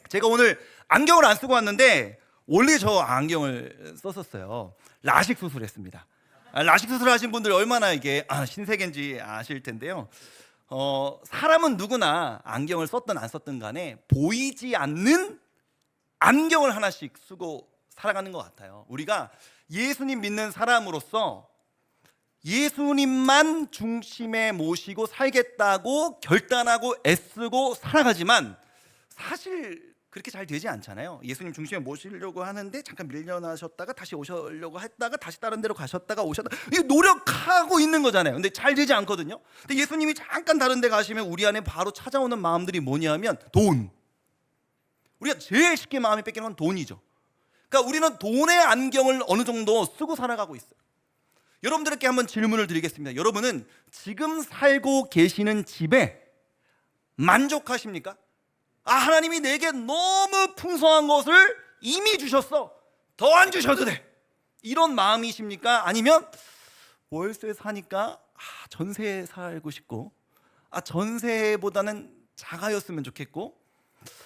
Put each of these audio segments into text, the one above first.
제가 오늘 안경을 안 쓰고 왔는데 원래 저 안경을 썼었어요. 라식 수술했습니다. 라식 수술하신 분들 얼마나 이게 신세계인지 아실 텐데요. 사람은 누구나 안경을 썼든 안 썼든 간에 보이지 않는 안경을 하나씩 쓰고 살아가는 것 같아요. 우리가 예수님 믿는 사람으로서 예수님만 중심에 모시고 살겠다고 결단하고 애쓰고 살아가지만 사실 그렇게 잘 되지 않잖아요. 예수님 중심에 모시려고 하는데 잠깐 밀려나셨다가 다시 오시려고 했다가 다시 다른 데로 가셨다가 오셨다가 이거 노력하고 있는 거잖아요. 근데 잘 되지 않거든요. 근데 예수님이 잠깐 다른 데 가시면 우리 안에 바로 찾아오는 마음들이 뭐냐면 돈. 우리가 제일 쉽게 마음이 뺏기는 건 돈이죠. 그러니까 우리는 돈의 안경을 어느 정도 쓰고 살아가고 있어요. 여러분들께 한번 질문을 드리겠습니다. 여러분은 지금 살고 계시는 집에 만족하십니까? 하나님이 내게 너무 풍성한 것을 이미 주셨어. 더 안 주셔도 돼. 이런 마음이십니까? 아니면 월세 사니까 전세에 살고 싶고 전세보다는 자가였으면 좋겠고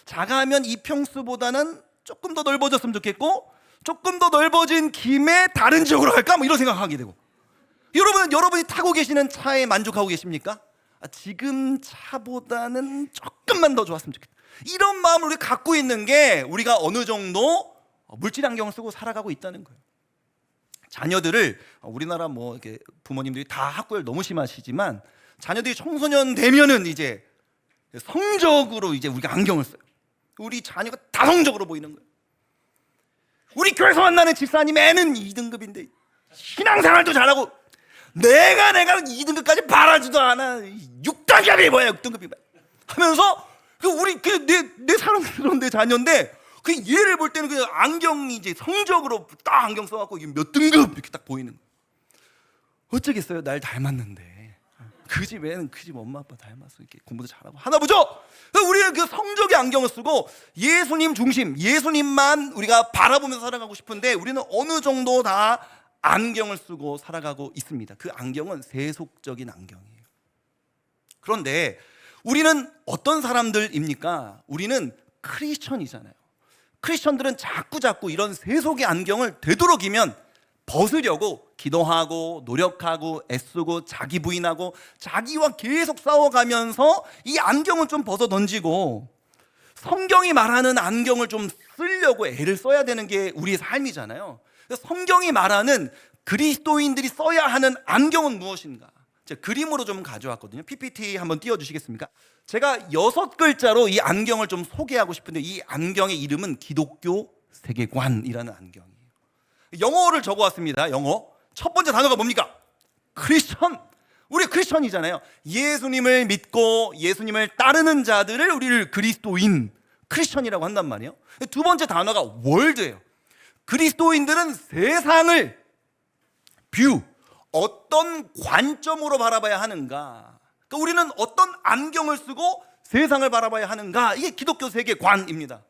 자가면 이평수보다는 조금 더 넓어졌으면 좋겠고 조금 더 넓어진 김에 다른 지역으로 갈까? 뭐 이런 생각하게 되고 여러분은 여러분이 타고 계시는 차에 만족하고 계십니까? 지금 차보다는 조금만 더 좋았으면 좋겠다. 이런 마음을 우리 갖고 있는 게 우리가 어느 정도 물질 안경을 쓰고 살아가고 있다는 거예요. 자녀들을 우리나라 뭐 이렇게 부모님들이 다 학구열 너무 심하시지만 자녀들이 청소년 되면은 이제 성적으로 이제 우리가 안경을 써요. 우리 자녀가 다 성적으로 보이는 거예요. 우리 교회에서 만나는 집사님 애는 2등급인데 신앙생활도 잘하고 내가 2등급까지 바라지도 않아. 6등급이 뭐야 6등급이 뭐야 하면서 내 사람들은 내 자녀인데 그 얘를 볼 때는 그 안경이 이제 성적으로 딱 안경 써갖고 몇 등급 이렇게 딱 보이는 거예요. 어쩌겠어요. 날 닮았는데 그 집 애는 그 집 엄마 아빠 닮았어. 이렇게 공부도 잘하고 하나 보죠. 우리는 그 성적의 안경을 쓰고 예수님 중심, 예수님만 우리가 바라보면서 살아가고 싶은데 우리는 어느 정도 다 안경을 쓰고 살아가고 있습니다. 그 안경은 세속적인 안경이에요. 그런데 우리는 어떤 사람들입니까? 우리는 크리스천이잖아요. 크리스천들은 자꾸 이런 세속의 안경을 되도록이면 벗으려고 기도하고 노력하고 애쓰고 자기 부인하고 자기와 계속 싸워가면서 이 안경은 좀 벗어 던지고 성경이 말하는 안경을 좀 쓰려고 애를 써야 되는 게 우리의 삶이잖아요. 성경이 말하는 그리스도인들이 써야 하는 안경은 무엇인가? 제가 그림으로 좀 가져왔거든요. PPT 한번 띄워주시겠습니까? 제가 6글자로 이 안경을 좀 소개하고 싶은데 이 안경의 이름은 기독교 세계관이라는 안경이에요. 영어를 적어왔습니다. 영어 첫 번째 단어가 뭡니까? 크리스천. 우리 크리스천이잖아요. 예수님을 믿고 예수님을 따르는 자들을 우리를 그리스도인, 크리스천이라고 한단 말이에요. 두 번째 단어가 월드예요. 그리스도인들은 세상을 어떤 관점으로 바라봐야 하는가? 그러니까 우리는 어떤 안경을 쓰고 세상을 바라봐야 하는가? 이게 기독교 세계관입니다.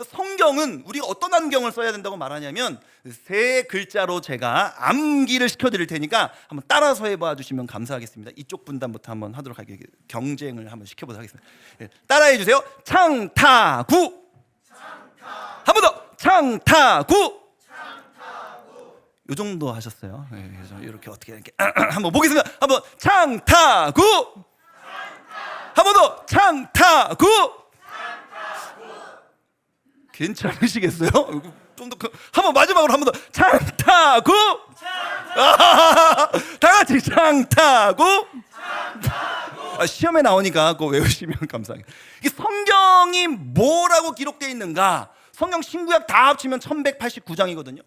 성경은 우리가 어떤 안경을 써야 된다고 말하냐면 3글자로 제가 암기를 시켜드릴 테니까 한번 따라서 해봐 주시면 감사하겠습니다. 이쪽 분단부터 한번 하도록 할게요. 경쟁을 한번 시켜보도록 하겠습니다. 따라해 주세요. 창타구. 한 번 더. 창타구. 요 정도 하셨어요. 이렇게 어떻게 이렇게 한번 보겠습니다. 한번 창타구. 한 번 더. 창타구. 괜찮으시겠어요? 좀 더 한번 마지막으로 한 번 더. 창타구. 다 같이 창타구. 시험에 나오니까 그거 외우시면 감사하겠습니다. 이 성경이 뭐라고 기록되어 있는가? 성경 신구약 다 합치면 1189장이거든요.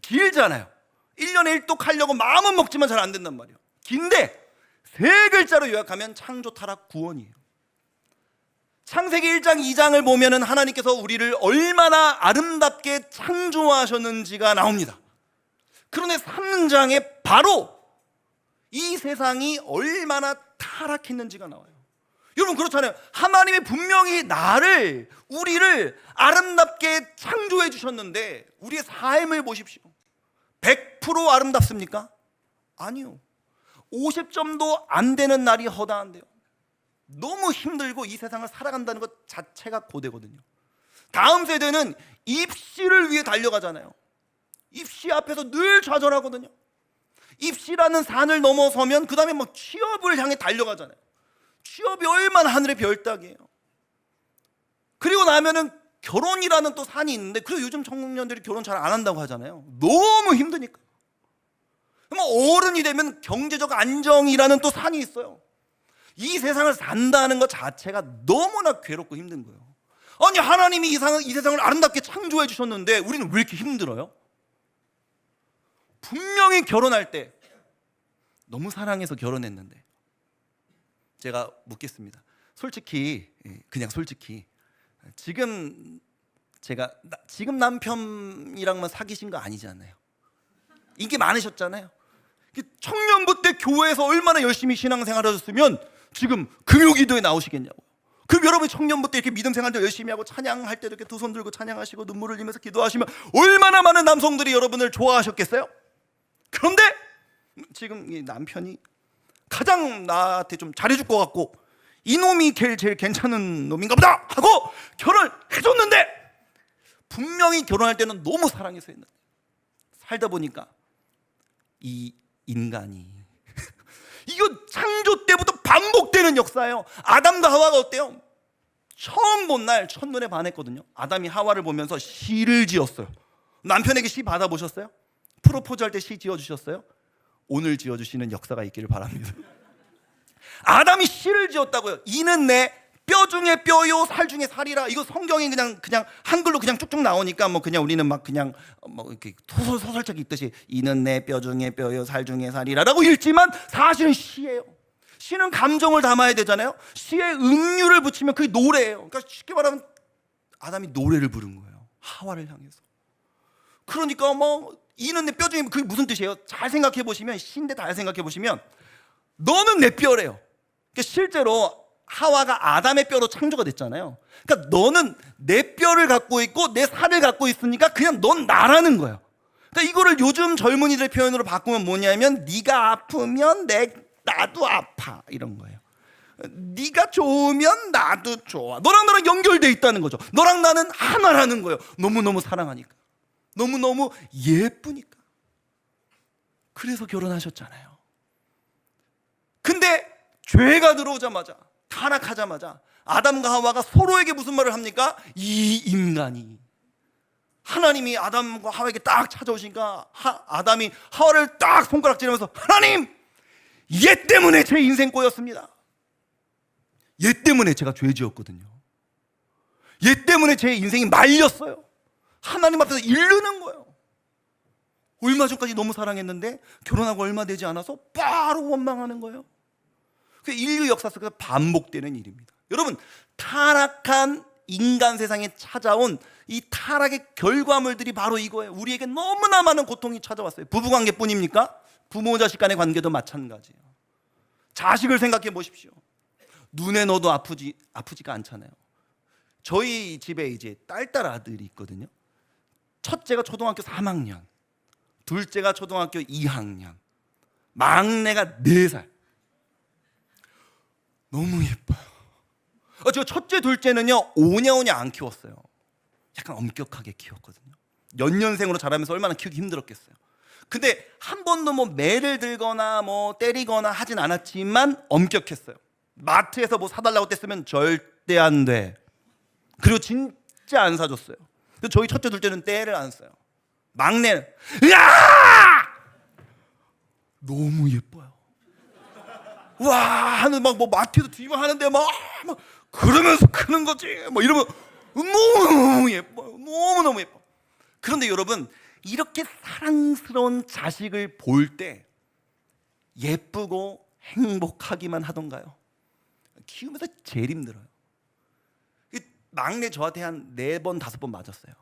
길잖아요. 1년에 1독 하려고 마음은 먹지만 잘 안 된단 말이에요. 긴데 3글자로 요약하면 창조, 타락, 구원이에요. 창세기 1장 2장을 보면은 하나님께서 우리를 얼마나 아름답게 창조하셨는지가 나옵니다. 그런데 3장에 바로 이 세상이 얼마나 타락했는지가 나와요. 여러분 그렇잖아요. 하나님이 분명히 우리를 아름답게 창조해 주셨는데 우리의 삶을 보십시오. 100% 아름답습니까? 아니요. 50점도 안 되는 날이 허다한데요. 너무 힘들고 이 세상을 살아간다는 것 자체가 고되거든요. 다음 세대는 입시를 위해 달려가잖아요. 입시 앞에서 늘 좌절하거든요. 입시라는 산을 넘어서면 그 다음에 막 취업을 향해 달려가잖아요. 취업이 얼마나 하늘의 별따기예요. 그리고 나면은 결혼이라는 또 산이 있는데, 그리고 요즘 청년들이 결혼 잘 안 한다고 하잖아요. 너무 힘드니까. 어른이 되면 경제적 안정이라는 또 산이 있어요. 이 세상을 산다는 것 자체가 너무나 괴롭고 힘든 거예요. 아니, 하나님이 이 세상을 아름답게 창조해 주셨는데 우리는 왜 이렇게 힘들어요? 분명히 결혼할 때 너무 사랑해서 결혼했는데, 제가 묻겠습니다. 솔직히, 그냥 솔직히, 지금 남편이랑만 사귀신 거 아니잖아요. 인기 많으셨잖아요. 청년부 때 교회에서 얼마나 열심히 신앙생활 하셨으면 지금 금요기도에 나오시겠냐고. 그럼 여러분 청년부 때 이렇게 믿음 생활도 열심히 하고 찬양할 때도 이렇게 두 손 들고 찬양하시고 눈물을 흘리면서 기도하시면 얼마나 많은 남성들이 여러분을 좋아하셨겠어요? 그런데 지금 이 남편이 가장 나한테 좀 잘해줄 것 같고 이놈이 제일 괜찮은 놈인가 보다 하고 결혼을 해줬는데, 분명히 결혼할 때는 너무 사랑해서 했는데 살다 보니까 이 인간이 이거 창조 때부터 반복되는 역사예요. 아담과 하와가 어때요? 처음 본 날 첫눈에 반했거든요. 아담이 하와를 보면서 시를 지었어요. 남편에게 시 받아보셨어요? 프로포즈 할 때 시 지어주셨어요? 오늘 지어주시는 역사가 있기를 바랍니다. 아담이 시를 지었다고요. 이는 내 뼈 중에 뼈요 살 중에 살이라. 이거 성경이 그냥 한글로 그냥 쭉쭉 나오니까 뭐 그냥 우리는 막 그냥 뭐 이렇게 소설책 읽듯이 이는 내 뼈 중에 뼈요 살 중에 살이라라고 읽지만 사실은 시예요. 시는 감정을 담아야 되잖아요. 시에 은유를 붙이면 그게 노래예요. 그러니까 쉽게 말하면 아담이 노래를 부른 거예요. 하와를 향해서. 그러니까 뭐 이는 내 뼈 중에, 그게 무슨 뜻이에요? 잘 생각해 보시면, 시인데 잘 생각해 보시면 너는 내 뼈래요. 그러니까 실제로 하와가 아담의 뼈로 창조가 됐잖아요. 그러니까 너는 내 뼈를 갖고 있고 내 살을 갖고 있으니까 그냥 넌 나라는 거예요. 그러니까 이거를 요즘 젊은이들의 표현으로 바꾸면 뭐냐면 네가 아프면 나도 아파, 이런 거예요. 네가 좋으면 나도 좋아. 너랑 나랑 연결돼 있다는 거죠. 너랑 나는 하나라는 거예요. 너무너무 사랑하니까, 너무너무 예쁘니까. 그래서 결혼하셨잖아요. 근데 죄가 들어오자마자, 타락하자마자 아담과 하와가 서로에게 무슨 말을 합니까? 이 인간이. 하나님이 아담과 하와에게 딱 찾아오시니까 아담이 하와를 딱 손가락질하면서, 하나님, 얘 때문에 제 인생 꼬였습니다. 얘 때문에 제가 죄 지었거든요. 얘 때문에 제 인생이 말렸어요. 하나님 앞에서 이르는 거예요. 얼마 전까지 너무 사랑했는데 결혼하고 얼마 되지 않아서 바로 원망하는 거예요. 그 인류 역사 속에서 반복되는 일입니다. 여러분, 타락한 인간 세상에 찾아온 이 타락의 결과물들이 바로 이거예요. 우리에게 너무나 많은 고통이 찾아왔어요. 부부관계뿐입니까? 부모 자식 간의 관계도 마찬가지예요. 자식을 생각해 보십시오. 눈에 넣어도 아프지가 않잖아요. 저희 집에 이제 딸 아들이 있거든요. 첫째가 초등학교 3학년, 둘째가 초등학교 2학년, 막내가 4살. 너무 예뻐요. 저 첫째 둘째는요, 오냐오냐 안 키웠어요. 약간 엄격하게 키웠거든요. 연년생으로 자라면서 얼마나 키우기 힘들었겠어요. 근데 한 번도 뭐 매를 들거나 뭐 때리거나 하진 않았지만 엄격했어요. 마트에서 뭐 사달라고 뗐으면 절대 안 돼. 그리고 진짜 안 사줬어요. 그래서 저희 첫째 둘째는 때를 안 써요. 막내는 으아! 너무 예뻐요. 와 하는 막 뭐 마트에서 뒤집어 하는데 막 그러면서 크는 거지. 뭐 이러면 너무 예뻐요. 너무 예뻐. 그런데 여러분, 이렇게 사랑스러운 자식을 볼 때 예쁘고 행복하기만 하던가요? 키우면서 제일 힘들어요. 막내 저한테 한 4번 5번 맞았어요.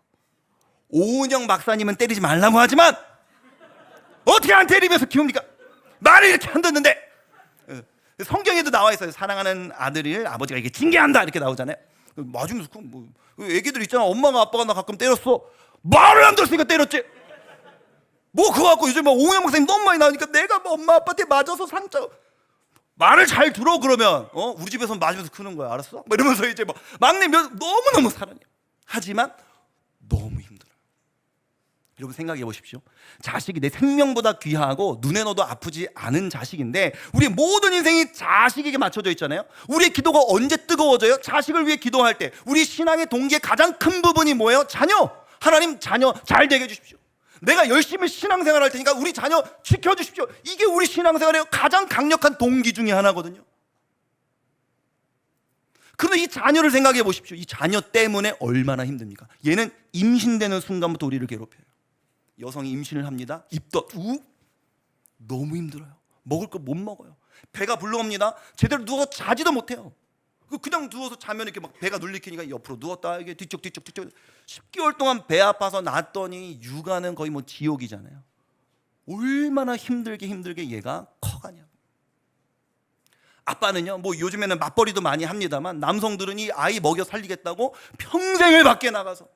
오은영 박사님은 때리지 말라고 하지만 어떻게 안 때리면서 키웁니까? 말을 이렇게 안 듣는데. 성경에도 나와 있어요. 사랑하는 아들을 아버지가 이렇게 징계한다, 이렇게 나오잖아요. 맞으면서 뭐 애기들 있잖아. 엄마가 아빠가 나 가끔 때렸어. 말을 안 들었으니까 때렸지. 뭐 그거 갖고 요즘 막 오은영 박사님 너무 많이 나오니까 내가 뭐 엄마 아빠한테 맞아서 상처. 말을 잘 들어 그러면 우리 집에서 맞으면서 크는 거야, 알았어? 뭐 이러면서 이제 뭐 막내 너무너무 사랑해요. 하지만 너무 힘들어요. 여러분 생각해 보십시오. 자식이 내 생명보다 귀하고 눈에 넣어도 아프지 않은 자식인데 우리 모든 인생이 자식에게 맞춰져 있잖아요. 우리의 기도가 언제 뜨거워져요? 자식을 위해 기도할 때. 우리 신앙의 동기의 가장 큰 부분이 뭐예요? 자녀. 하나님 자녀 잘 되게 해주십시오. 내가 열심히 신앙생활 할 테니까 우리 자녀 지켜주십시오. 이게 우리 신앙생활의 가장 강력한 동기 중에 하나거든요. 그런데 이 자녀를 생각해 보십시오. 이 자녀 때문에 얼마나 힘듭니까? 얘는 임신되는 순간부터 우리를 괴롭혀요. 여성이 임신을 합니다. 입덧 너무 힘들어요. 먹을 거 못 먹어요. 배가 불러옵니다. 제대로 누워서 자지도 못해요. 그냥 누워서 자면 이렇게 막 배가 눌리키니까 옆으로 누웠다 이게 뒤쪽 10개월 동안 배 아파서 낳았더니 육아는 거의 뭐 지옥이잖아요. 얼마나 힘들게 얘가 커가냐. 아빠는요, 뭐 요즘에는 맞벌이도 많이 합니다만 남성들은 이 아이 먹여 살리겠다고 평생을 밖에 나가서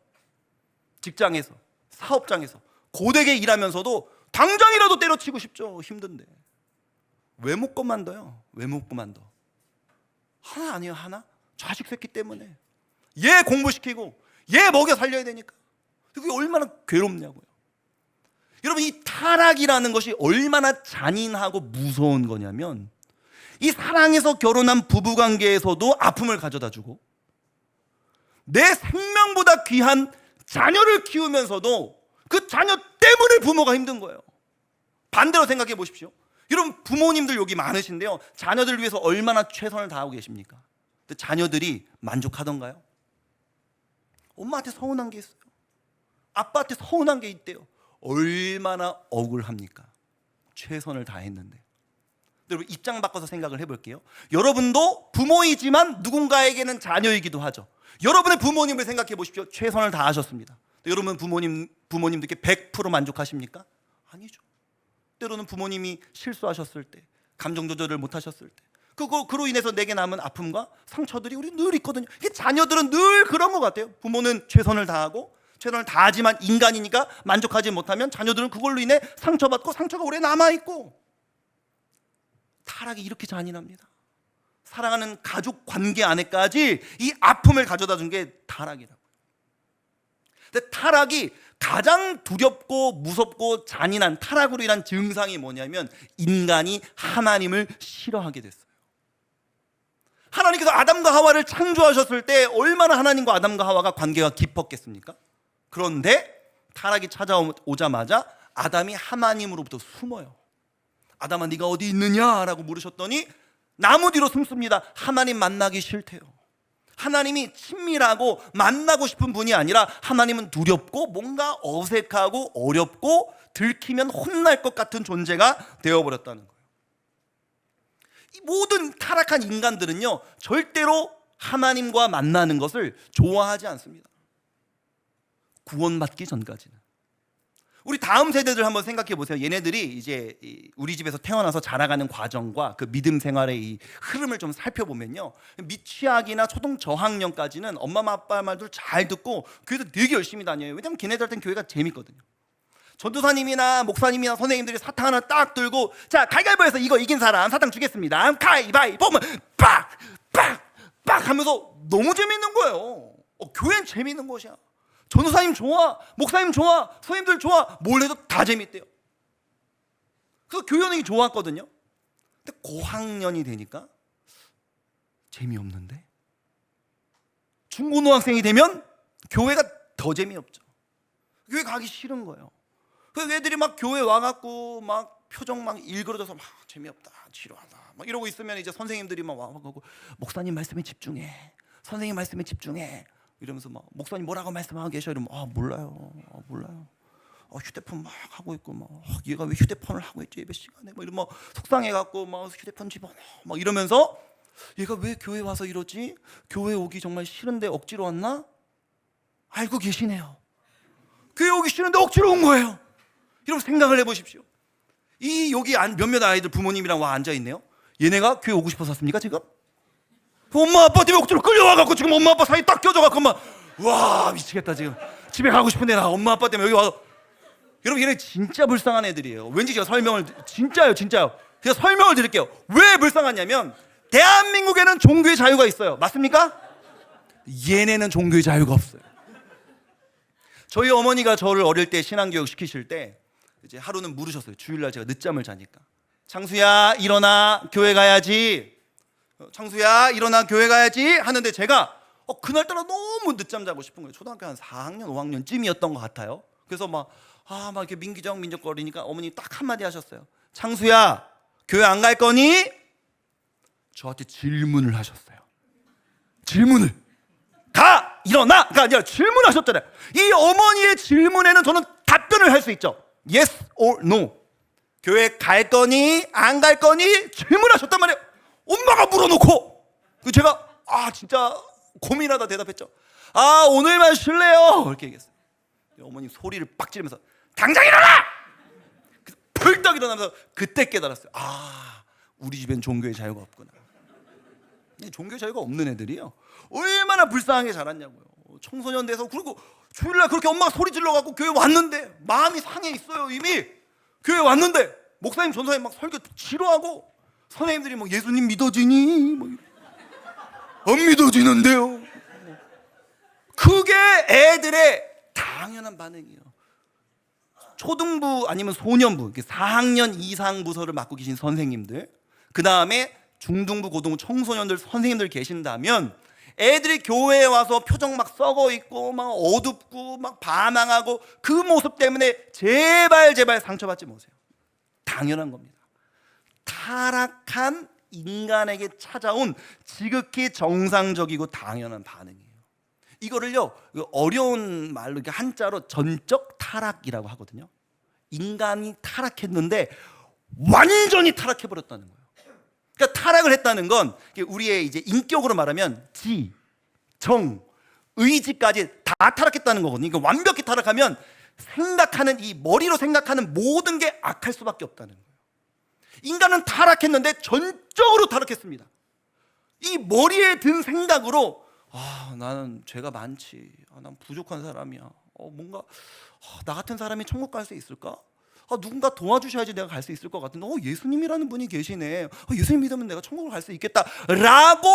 직장에서 사업장에서 고되게 일하면서도 당장이라도 때려치고 싶죠. 힘든데 왜 못 그만둬요? 왜 못 그만둬? 하나 아니에요. 하나? 자식 새끼 때문에 얘 공부시키고 얘 먹여 살려야 되니까. 그게 얼마나 괴롭냐고요. 여러분 이 타락이라는 것이 얼마나 잔인하고 무서운 거냐면 이 사랑해서 결혼한 부부관계에서도 아픔을 가져다주고 내 생명보다 귀한 자녀를 키우면서도 그 자녀 때문에 부모가 힘든 거예요. 반대로 생각해 보십시오. 여러분 부모님들 여기 많으신데요, 자녀들을 위해서 얼마나 최선을 다하고 계십니까? 근데 자녀들이 만족하던가요? 엄마한테 서운한 게 있어요. 아빠한테 서운한 게 있대요. 얼마나 억울합니까? 최선을 다했는데. 여러분 입장 바꿔서 생각을 해볼게요. 여러분도 부모이지만 누군가에게는 자녀이기도 하죠. 여러분의 부모님을 생각해 보십시오. 최선을 다하셨습니다. 여러분 부모님들께 100% 만족하십니까? 아니죠. 때로는 부모님이 실수하셨을 때, 감정 조절을 못하셨을 때, 그로 인해서 내게 남은 아픔과 상처들이 우리 늘 있거든요. 이게 자녀들은 늘 그런 것 같아요. 부모는 최선을 다하고 최선을 다하지만 인간이니까 만족하지 못하면 자녀들은 그걸로 인해 상처받고 상처가 오래 남아있고. 타락이 이렇게 잔인합니다. 사랑하는 가족 관계 안에까지 이 아픔을 가져다 준 게 타락이라고요. 근데 타락이 가장 두렵고 무섭고 잔인한 타락으로 인한 증상이 뭐냐면 인간이 하나님을 싫어하게 됐어요. 하나님께서 아담과 하와를 창조하셨을 때 얼마나 하나님과 아담과 하와가 관계가 깊었겠습니까? 그런데 타락이 찾아오자마자 아담이 하나님으로부터 숨어요. 아담아 네가 어디 있느냐라고 물으셨더니 나무 뒤로 숨습니다. 하나님 만나기 싫대요. 하나님이 친밀하고 만나고 싶은 분이 아니라 하나님은 두렵고 뭔가 어색하고 어렵고 들키면 혼날 것 같은 존재가 되어버렸다는 거예요. 이 모든 타락한 인간들은요 절대로 하나님과 만나는 것을 좋아하지 않습니다. 구원받기 전까지는. 우리 다음 세대들 한번 생각해 보세요. 얘네들이 이제 우리 집에서 태어나서 자라가는 과정과 그 믿음 생활의 이 흐름을 좀 살펴보면요, 미취학이나 초등 저학년까지는 엄마 아빠 말들 잘 듣고 교회도 되게 열심히 다녀요. 왜냐면 걔네들한테는 교회가 재밌거든요. 전도사님이나 목사님이나 선생님들이 사탕 하나 딱 들고 자 가위바위보해서 이거 이긴 사람 사탕 주겠습니다. 가위바위보 빡 하면서 너무 재밌는 거예요. 교회는 재밌는 것이야. 전도사님 좋아, 목사님 좋아, 선생님들 좋아, 뭘 해도 다 재밌대요. 그래서 교회는 좋았거든요. 근데 고학년이 되니까 재미없는데, 중고등학생이 되면 교회가 더 재미없죠. 교회 가기 싫은 거예요. 그래서 애들이 막 교회 와갖고 막 표정 막 일그러져서 막 재미없다, 지루하다 막 이러고 있으면 이제 선생님들이 막 와갖고 목사님 말씀에 집중해, 선생님 말씀에 집중해 이러면서 막 목사님 뭐라고 말씀하고 계셔 이러면 몰라요. 휴대폰 막 하고 있고 막 얘가 왜 휴대폰을 하고 있지 예배 시간에 막 이러면 속상해갖고 막 휴대폰 집어넣어 막 이러면서 얘가 왜 교회 와서 이러지? 교회 오기 정말 싫은데 억지로 왔나? 알고 계시네요. 교회 오기 싫은데 억지로 온 거예요. 여러분 생각을 해보십시오. 이 여기 몇몇 아이들 부모님이랑 와 앉아있네요. 얘네가 교회 오고 싶어서 왔습니까 지금? 엄마 아빠 때문에 억지로 끌려와갖고 지금 엄마 아빠 사이 딱 껴져갖고 막 와 미치겠다 지금 집에 가고 싶은데 나 엄마 아빠 때문에 여기 와서. 여러분 얘네 진짜 불쌍한 애들이에요. 왠지 제가 설명을 진짜요. 제가 설명을 드릴게요. 왜 불쌍하냐면 대한민국에는 종교의 자유가 있어요. 맞습니까? 얘네는 종교의 자유가 없어요. 저희 어머니가 저를 어릴 때 신앙교육 시키실 때 이제 하루는 물으셨어요. 주일날 제가 늦잠을 자니까. 창수야 일어나 교회 가야지. 창수야 일어나 교회 가야지 하는데 제가 그날따라 너무 늦잠 자고 싶은 거예요. 초등학교 한 4학년 5학년쯤이었던 것 같아요. 그래서 막 이렇게 민기적민적거리니까 어머니 딱 한마디 하셨어요. 창수야 교회 안 갈 거니? 저한테 질문을 하셨어요. 질문을. 가! 일어나!가 아니라 질문하셨잖아요. 이 어머니의 질문에는 저는 답변을 할 수 있죠. Yes or no. 교회 갈 거니? 안 갈 거니? 질문하셨단 말이에요. 엄마가 물어놓고 제가 진짜 고민하다 대답했죠. 오늘만 쉴래요. 이렇게 얘기했어요. 어머니 소리를 빡 지르면서 당장 일어나! 펄떡 일어나면서 그때 깨달았어요. 우리 집엔 종교의 자유가 없구나. 종교의 자유가 없는 애들이요 얼마나 불쌍하게 자랐냐고요. 청소년 돼서 그리고 주일날 그렇게 엄마가 소리 질러갖고 교회 왔는데 마음이 상해 있어요. 이미 교회 왔는데 목사님 전사님 막 설교 지루하고 선생님들이 막 예수님 믿어지니? 안 믿어지는데요. 그게 애들의 당연한 반응이에요. 초등부 아니면 소년부 4학년 이상 부서를 맡고 계신 선생님들, 그 다음에 중등부 고등부 청소년들 선생님들 계신다면 애들이 교회에 와서 표정 막 썩어 있고 막 어둡고 막 반항하고 그 모습 때문에 제발 상처받지 마세요. 당연한 겁니다. 타락한 인간에게 찾아온 지극히 정상적이고 당연한 반응이에요. 이거를요 어려운 말로 이렇게 한자로 전적 타락이라고 하거든요. 인간이 타락했는데 완전히 타락해버렸다는 거예요. 그러니까 타락을 했다는 건 우리의 이제 인격으로 말하면 지, 정, 의지까지 다 타락했다는 거거든요. 그러니까 완벽히 타락하면 생각하는 이 머리로 생각하는 모든 게 악할 수밖에 없다는 거예요. 인간은 타락했는데 전적으로 타락했습니다. 이 머리에 든 생각으로 나는 죄가 많지. 난 부족한 사람이야. 뭔가 나 같은 사람이 천국 갈 수 있을까? 누군가 도와주셔야지 내가 갈 수 있을 것 같은데 예수님이라는 분이 계시네. 예수님 믿으면 내가 천국을 갈 수 있겠다라고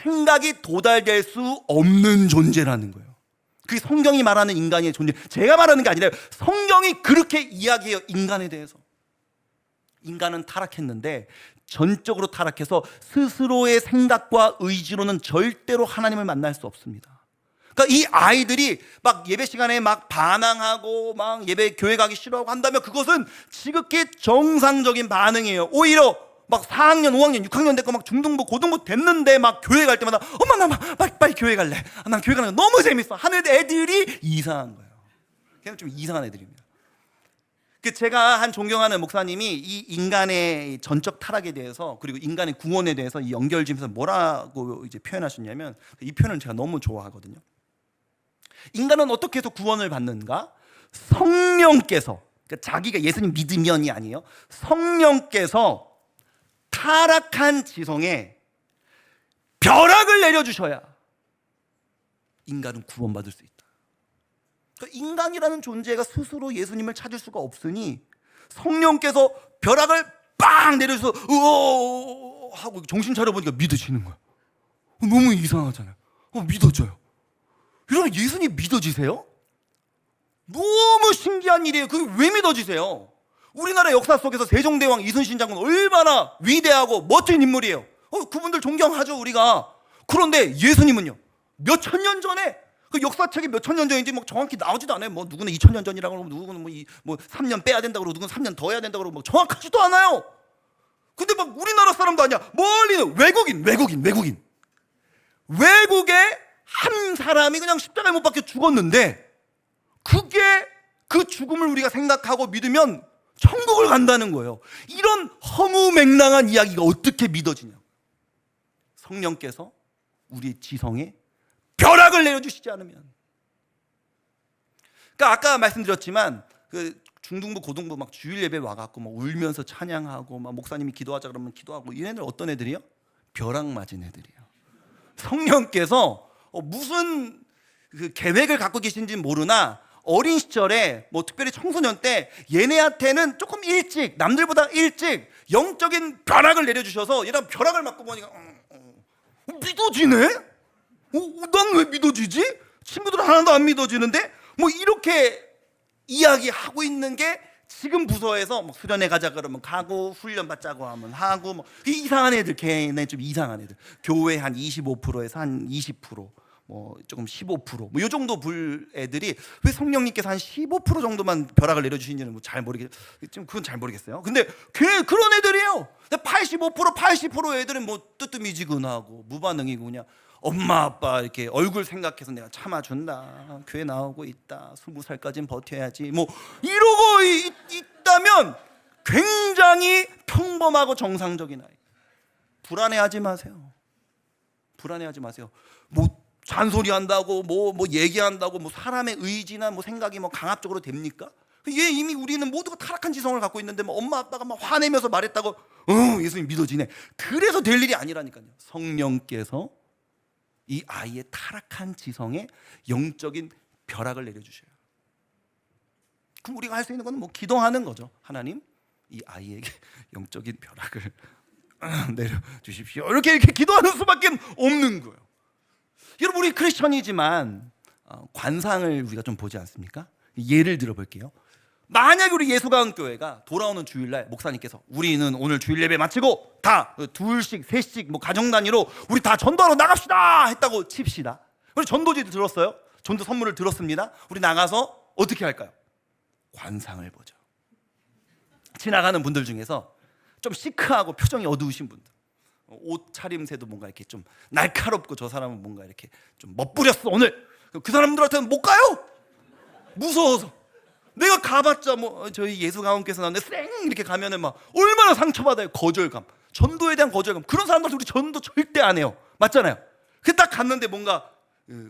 생각이 도달될 수 없는 존재라는 거예요. 그게 성경이 말하는 인간의 존재. 제가 말하는 게 아니라 성경이 그렇게 이야기해요. 인간에 대해서. 인간은 타락했는데 전적으로 타락해서 스스로의 생각과 의지로는 절대로 하나님을 만날 수 없습니다. 그러니까 이 아이들이 막 예배 시간에 막 반항하고 막 예배 교회 가기 싫어하고 한다면 그것은 지극히 정상적인 반응이에요. 오히려 막 4학년, 5학년, 6학년 됐고 막 중등부, 고등부 됐는데 막 교회 갈 때마다 엄마 나 빨리 교회 갈래. 난 교회 가는 거 너무 재밌어. 하는 애들이 이상한 거예요. 그냥 좀 이상한 애들입니다. 제가 한 존경하는 목사님이 이 인간의 전적 타락에 대해서 그리고 인간의 구원에 대해서 이 연결지면서 뭐라고 이제 표현하셨냐면 이 표현을 제가 너무 좋아하거든요. 인간은 어떻게 해서 구원을 받는가? 성령께서, 그러니까 자기가 예수님 믿으면이 아니에요. 성령께서 타락한 지성에 벼락을 내려주셔야 인간은 구원받을 수 있다. 그러니까 인간이라는 존재가 스스로 예수님을 찾을 수가 없으니 성령께서 벼락을 빵 내려줘서 으어 하고 정신 차려보니까 믿어지는 거야. 너무 이상하잖아요. 믿어져요. 여러분 예수님 믿어지세요? 너무 신기한 일이에요. 그게 왜 믿어지세요? 우리나라 역사 속에서 세종대왕 이순신 장군 얼마나 위대하고 멋진 인물이에요. 그분들 존경하죠 우리가. 그런데 예수님은요 몇 천 년 전에 그 역사책이 몇 천 년 전인지 뭐 정확히 나오지도 않아요. 뭐 누구는 2000년 전이라고 그러고 누구는 뭐 3년 빼야 된다고 그러고 누구는 3년 더 해야 된다고 그러고 뭐 정확하지도 않아요. 근데 막 우리나라 사람도 아니야. 멀리는 외국인 외국에 한 사람이 그냥 십자가에 못 박혀 죽었는데 그게 그 죽음을 우리가 생각하고 믿으면 천국을 간다는 거예요. 이런 허무맹랑한 이야기가 어떻게 믿어지냐? 성령께서 우리의 지성에 벼락을 내려주시지 않으면. 그러니까 아까 말씀드렸지만 그 중등부 고등부 막 주일 예배 와갖고 막 울면서 찬양하고 막 목사님이 기도하자 그러면 기도하고 이 애들 어떤 애들이요? 벼락 맞은 애들이에요. 성령께서 무슨 그 계획을 갖고 계신지는 모르나 어린 시절에 뭐 특별히 청소년 때 얘네한테는 조금 일찍 남들보다 일찍 영적인 벼락을 내려주셔서 얘가 벼락을 맞고 보니까 믿어지네? 난 왜 믿어지지? 친구들은 하나도 안 믿어지는데 뭐 이렇게 이야기하고 있는 게 지금 부서에서 뭐 수련회 가자 그러면 가고 훈련 받자고 하면 하고 뭐 이상한 애들, 걔네 좀 이상한 애들, 교회 한 25%에서 한 20%, 뭐 조금 15%, 뭐 요 정도 불 애들이 왜 성령님께서 한 15% 정도만 벼락을 내려주시는지는 뭐 잘 좀 그건 잘 모르겠어요. 근데 그런 애들이에요. 근데 80% 애들은 뭐 뜨뜻미지근하고 무반응이고 그냥 엄마 아빠 이렇게 얼굴 생각해서 내가 참아준다, 교회 나오고 있다, 20살까지는 버텨야지, 뭐 이러고 있다면 굉장히 평범하고 정상적인 아이. 불안해하지 마세요. 불안해하지 마세요. 뭐 잔소리한다고 뭐 얘기한다고 뭐 사람의 의지나 뭐 생각이 뭐 강압적으로 됩니까? 얘 이미 우리는 모두가 타락한 지성을 갖고 있는데 뭐 엄마 아빠가 막 화내면서 말했다고 예수님 믿어지네. 그래서 될 일이 아니라니까요. 성령께서 이 아이의 타락한 지성에 영적인 벼락을 내려주셔요. 그럼 우리가 할 수 있는 건 뭐 기도하는 거죠. 하나님, 이 아이에게 영적인 벼락을 내려주십시오. 이렇게 기도하는 수밖에 없는 거예요. 여러분, 우리 크리스천이지만 관상을 우리가 좀 보지 않습니까? 예를 들어볼게요. 만약에 우리 예수가은교회가 돌아오는 주일날 목사님께서 우리는 오늘 주일 예배 마치고 다 둘씩 셋씩 뭐 가정 단위로 우리 다 전도하러 나갑시다 했다고 칩시다. 우리 전도지를 들었어요. 전도 선물을 들었습니다. 우리 나가서 어떻게 할까요? 관상을 보죠. 지나가는 분들 중에서 좀 시크하고 표정이 어두우신 분들, 옷 차림새도 뭔가 이렇게 좀 날카롭고 저 사람은 뭔가 이렇게 좀 멋부렸어 오늘. 그 사람들한테는 못 가요. 무서워서. 내가 가봤자 뭐 저희 예수가원께서 나왔는데 쌩 이렇게 가면은 막 얼마나 상처받아요. 거절감, 전도에 대한 거절감. 그런 사람들한테 우리 전도 절대 안 해요. 맞잖아요. 그 딱 갔는데 뭔가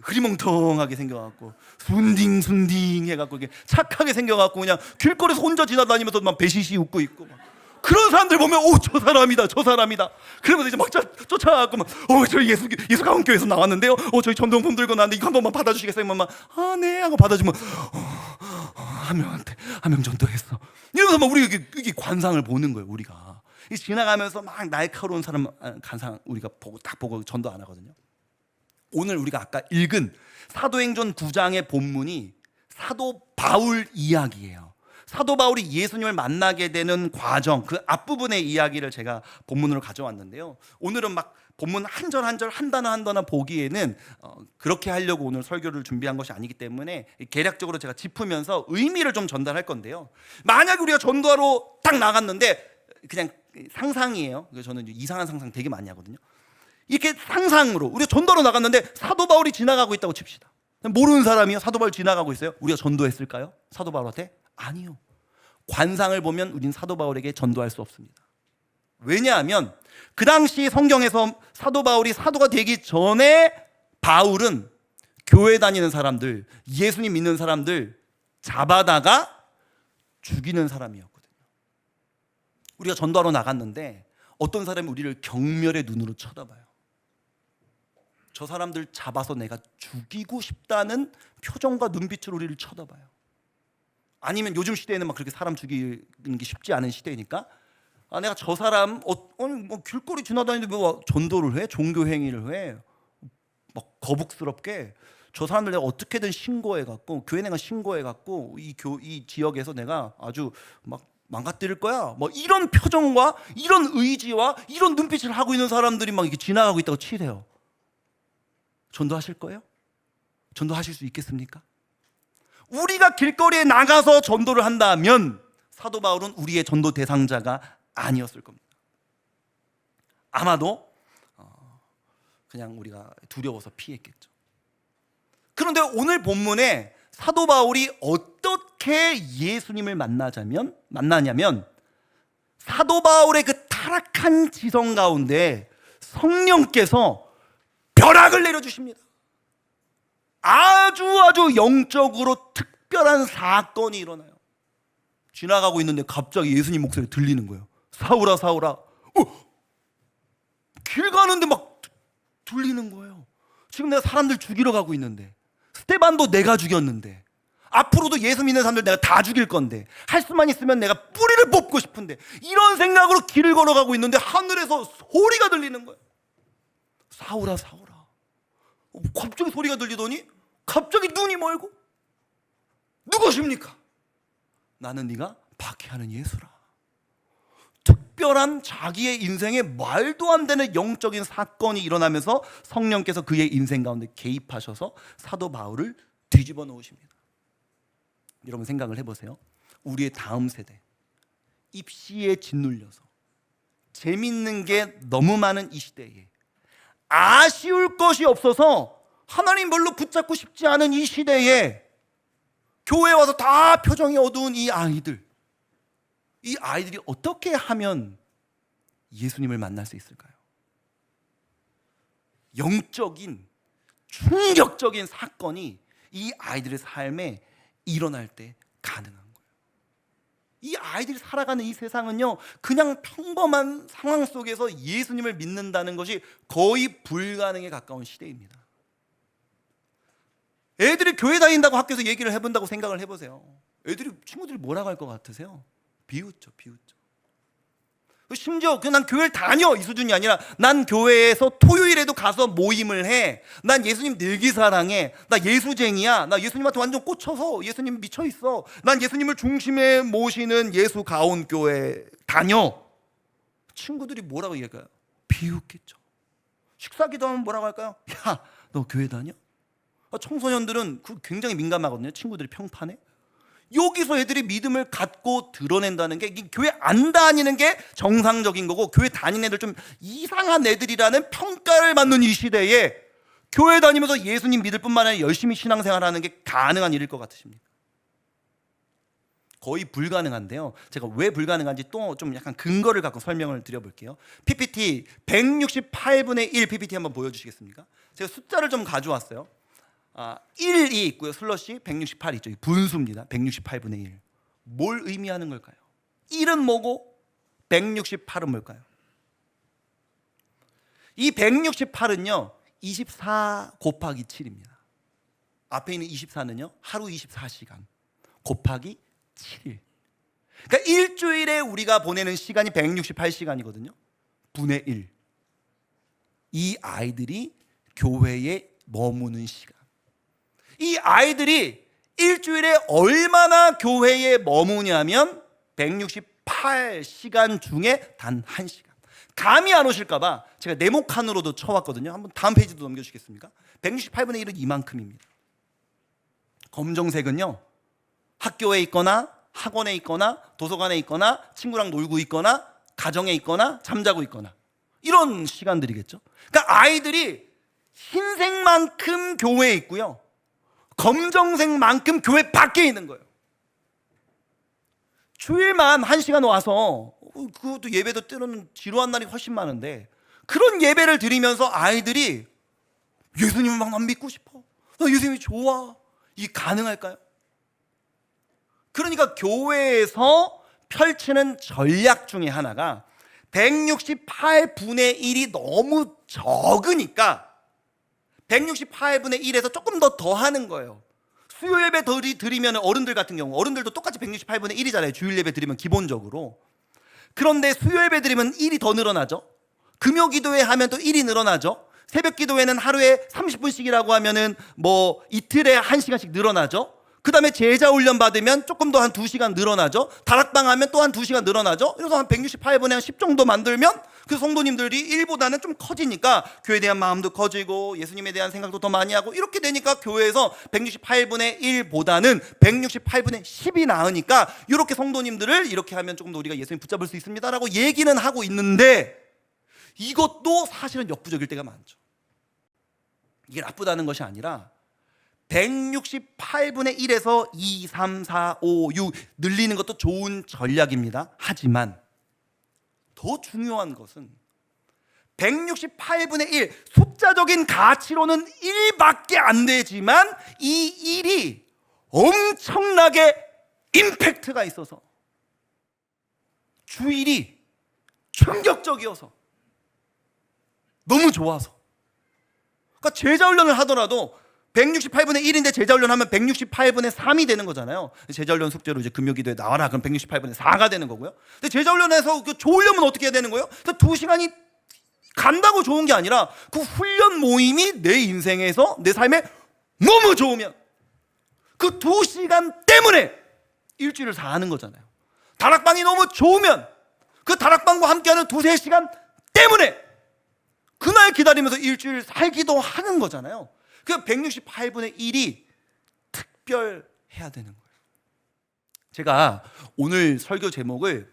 흐리멍텅하게 생겨갖고 순딩순딩 해갖고 착하게 생겨갖고 그냥 길거리에서 혼자 지나다니면서 막 배시시 웃고 있고 막. 그런 사람들 보면 저 사람이다, 저 사람이다. 그러면서 이제 막 쫓아가고 막 저희 예수가원교회에서 나왔는데요. 저희 전도용품 들고 나왔는데 이거 한 번만 받아주시겠어요? 막 네 하고 받아주면 한 명 전도했어. 이러면서 막 우리가 이게 관상을 보는 거예요. 우리가 지나가면서 막 날카로운 사람 관상 우리가 딱 보고 전도 안 하거든요. 오늘 우리가 아까 읽은 사도행전 9장의 본문이 사도 바울 이야기예요. 사도 바울이 예수님을 만나게 되는 과정, 그 앞부분의 이야기를 제가 본문으로 가져왔는데요. 오늘은 막 본문 한 절 한 절 한 단어 한 단어 보기에는 그렇게 하려고 오늘 설교를 준비한 것이 아니기 때문에 개략적으로 제가 짚으면서 의미를 좀 전달할 건데요. 만약에 우리가 전도하러 딱 나갔는데 그냥 상상이에요. 저는 이상한 상상 되게 많이 하거든요. 이렇게 상상으로 우리가 전도하러 나갔는데 사도 바울이 지나가고 있다고 칩시다. 모르는 사람이요. 사도 바울 지나가고 있어요. 우리가 전도했을까요? 사도 바울한테? 아니요. 관상을 보면 우린 사도 바울에게 전도할 수 없습니다. 왜냐하면 그 당시 성경에서 사도 바울이 사도가 되기 전에 바울은 교회 다니는 사람들, 예수님 믿는 사람들 잡아다가 죽이는 사람이었거든요. 우리가 전도하러 나갔는데 어떤 사람이 우리를 경멸의 눈으로 쳐다봐요. 저 사람들 잡아서 내가 죽이고 싶다는 표정과 눈빛으로 우리를 쳐다봐요. 아니면 요즘 시대에는 막 그렇게 사람 죽이는 게 쉽지 않은 시대니까 내가 저 사람 뭐 길거리 지나다니는데 뭐 전도를 해? 종교 행위를 해? 막 거북스럽게 저 사람들 내가 어떻게든 신고해갖고 교회 내가 신고해갖고 이 지역에서 내가 아주 막 망가뜨릴 거야. 뭐 이런 표정과 이런 의지와 이런 눈빛을 하고 있는 사람들이 막 이렇게 지나가고 있다고 치세요. 전도하실 거예요? 전도하실 수 있겠습니까? 우리가 길거리에 나가서 전도를 한다면 사도 바울은 우리의 전도 대상자가 아니었을 겁니다. 아마도 그냥 우리가 두려워서 피했겠죠. 그런데 오늘 본문에 사도 바울이 어떻게 예수님을 만나냐면 사도 바울의 그 타락한 지성 가운데 성령께서 벼락을 내려주십니다. 아주 영적으로 특별한 사건이 일어나요. 지나가고 있는데 갑자기 예수님 목소리 들리는 거예요. 사울아 사울아. 길 가는데 막 들리는 거예요. 지금 내가 사람들 죽이러 가고 있는데, 스테반도 내가 죽였는데, 앞으로도 예수 믿는 사람들 내가 다 죽일 건데, 할 수만 있으면 내가 뿌리를 뽑고 싶은데, 이런 생각으로 길을 걸어가고 있는데 하늘에서 소리가 들리는 거예요. 사울아 사울아. 갑자기 소리가 들리더니 갑자기 눈이 멀고 누구십니까? 나는 네가 박해하는 예수라. 특별한 자기의 인생에 말도 안 되는 영적인 사건이 일어나면서 성령께서 그의 인생 가운데 개입하셔서 사도 바울을 뒤집어 놓으십니다. 여러분 생각을 해보세요. 우리의 다음 세대, 입시에 짓눌려서 재밌는 게 너무 많은 이 시대에 아쉬울 것이 없어서 하나님 별로 붙잡고 싶지 않은 이 시대에 교회에 와서 다 표정이 어두운 이 아이들이 어떻게 하면 예수님을 만날 수 있을까요? 영적인 충격적인 사건이 이 아이들의 삶에 일어날 때 가능한 거예요. 이 아이들이 살아가는 이 세상은요, 그냥 평범한 상황 속에서 예수님을 믿는다는 것이 거의 불가능에 가까운 시대입니다. 애들이 교회 다닌다고 학교에서 얘기를 해본다고 생각을 해보세요. 친구들이 뭐라고 할 것 같으세요? 비웃죠. 심지어 난 교회를 다녀 이 수준이 아니라 난 교회에서 토요일에도 가서 모임을 해. 난 예수님 늘기 사랑해. 나 예수쟁이야. 나 예수님한테 완전 꽂혀서 예수님 미쳐 있어. 난 예수님을 중심에 모시는 예수 가온 교회 다녀. 친구들이 뭐라고 얘기할까요? 비웃겠죠. 식사 기도하면 뭐라고 할까요? 야, 너 교회 다녀? 청소년들은 굉장히 민감하거든요. 친구들이 평판에. 여기서 애들이 믿음을 갖고 드러낸다는 게 교회 안 다니는 게 정상적인 거고, 교회 다니는 애들 좀 이상한 애들이라는 평가를 받는 이 시대에 교회 다니면서 예수님 믿을 뿐만 아니라 열심히 신앙생활하는 게 가능한 일일 것 같으십니까? 거의 불가능한데요. 제가 왜 불가능한지 또 좀 약간 근거를 갖고 설명을 드려볼게요. PPT 168분의 1 PPT 한번 보여주시겠습니까? 제가 숫자를 좀 가져왔어요. 1이 있고요. 슬러시 168이 있죠. 분수입니다. 168분의 1. 뭘 의미하는 걸까요? 1은 뭐고 168은 뭘까요? 이 168은요 24 곱하기 7입니다. 앞에 있는 24는요 하루 24시간 곱하기 7일. 그러니까 일주일에 우리가 보내는 시간이 168시간이거든요. 분의 1. 이 아이들이 교회에 머무는 시간. 이 아이들이 일주일에 얼마나 교회에 머무냐면 168시간 중에 단 1시간. 감이 안 오실까봐 제가 네모칸으로도 쳐왔거든요. 한번 다음 페이지도 넘겨주시겠습니까? 168분의 1은 이만큼입니다. 검정색은요 학교에 있거나 학원에 있거나 도서관에 있거나 친구랑 놀고 있거나 가정에 있거나 잠자고 있거나 이런 시간들이겠죠. 그러니까 아이들이 흰색만큼 교회에 있고요, 검정색만큼 교회 밖에 있는 거예요. 주일만 1시간 와서 그것도 예배도 때로는 지루한 날이 훨씬 많은데 그런 예배를 드리면서 아이들이 예수님을 막 난 믿고 싶어, 나 예수님이 좋아, 이게 가능할까요? 그러니까 교회에서 펼치는 전략 중에 하나가 168분의 1이 너무 적으니까 168분의 1에서 조금 더 하는 거예요. 수요 예배 드리면 어른들 같은 경우, 어른들도 똑같이 168분의 1이잖아요. 주일 예배 드리면 기본적으로. 그런데 수요 예배 드리면 1이 더 늘어나죠. 금요 기도회 하면 또 1이 늘어나죠. 새벽 기도회는 하루에 30분씩이라고 하면은 뭐 이틀에 1시간씩 늘어나죠. 그 다음에 제자 훈련 받으면 조금 더 한 2시간 늘어나죠. 다락방 하면 또 한 2시간 늘어나죠. 그래서 한 168분에 한 10 정도 만들면 그 성도님들이 1보다는 좀 커지니까 교회에 대한 마음도 커지고 예수님에 대한 생각도 더 많이 하고 이렇게 되니까 교회에서 168분의 1보다는 168분의 10이 나으니까 이렇게 성도님들을 이렇게 하면 조금 더 우리가 예수님 붙잡을 수 있습니다라고 얘기는 하고 있는데, 이것도 사실은 역부족일 때가 많죠. 이게 나쁘다는 것이 아니라 168분의 1에서 2, 3, 4, 5, 6 늘리는 것도 좋은 전략입니다. 하지만 더 중요한 것은 168분의 1, 숫자적인 가치로는 1밖에 안 되지만 이 1이 엄청나게 임팩트가 있어서 주일이 충격적이어서 너무 좋아서, 그러니까 제자훈련을 하더라도 168분의 1인데 제자훈련 하면 168분의 3이 되는 거잖아요. 제자훈련 숙제로 이제 금요기도에 나와라 그럼 168분의 4가 되는 거고요. 근데 제자훈련에서 좋으려면 어떻게 해야 되는 거예요? 2시간이 간다고 좋은 게 아니라 그 훈련 모임이 내 인생에서 내 삶에 너무 좋으면 그 2시간 때문에 일주일을 사는 거잖아요. 다락방이 너무 좋으면 그 다락방과 함께하는 2-3시간 때문에 그날 기다리면서 일주일 살기도 하는 거잖아요. 그 168분의 1이 특별해야 되는 거예요. 제가 오늘 설교 제목을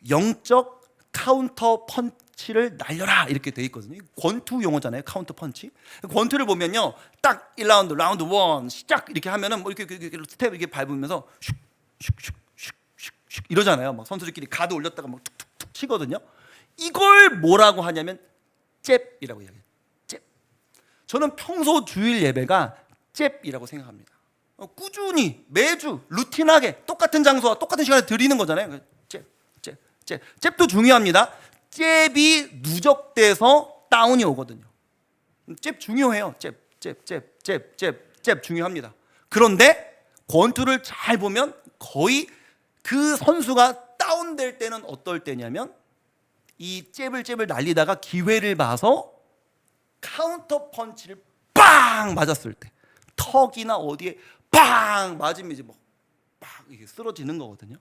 영적 카운터 펀치를 날려라 이렇게 돼 있거든요. 권투 용어잖아요. 카운터 펀치. 권투를 보면요, 딱 1라운드, 라운드 1 시작 이렇게 하면은 뭐 이렇게 스텝 이렇게 밟으면서 슉슉슉슉슉 이러잖아요. 막 선수들끼리 가드 올렸다가 막 툭툭툭 치거든요. 이걸 뭐라고 하냐면 잽이라고 이야기해요. 잽. 저는 평소 주일 예배가 잽이라고 생각합니다. 꾸준히 매주 루틴하게 똑같은 장소와 똑같은 시간에 드리는 거잖아요. 잽도 중요합니다. 잽이 누적돼서 다운이 오거든요. 잽 중요해요. 잽 중요합니다. 그런데 권투를 잘 보면 거의 그 선수가 다운될 때는 어떨 때냐면 이 잽을 날리다가 기회를 봐서 카운터 펀치를 빵 맞았을 때, 턱이나 어디에 빵 맞으면 이제 막 이게 쓰러지는 거거든요.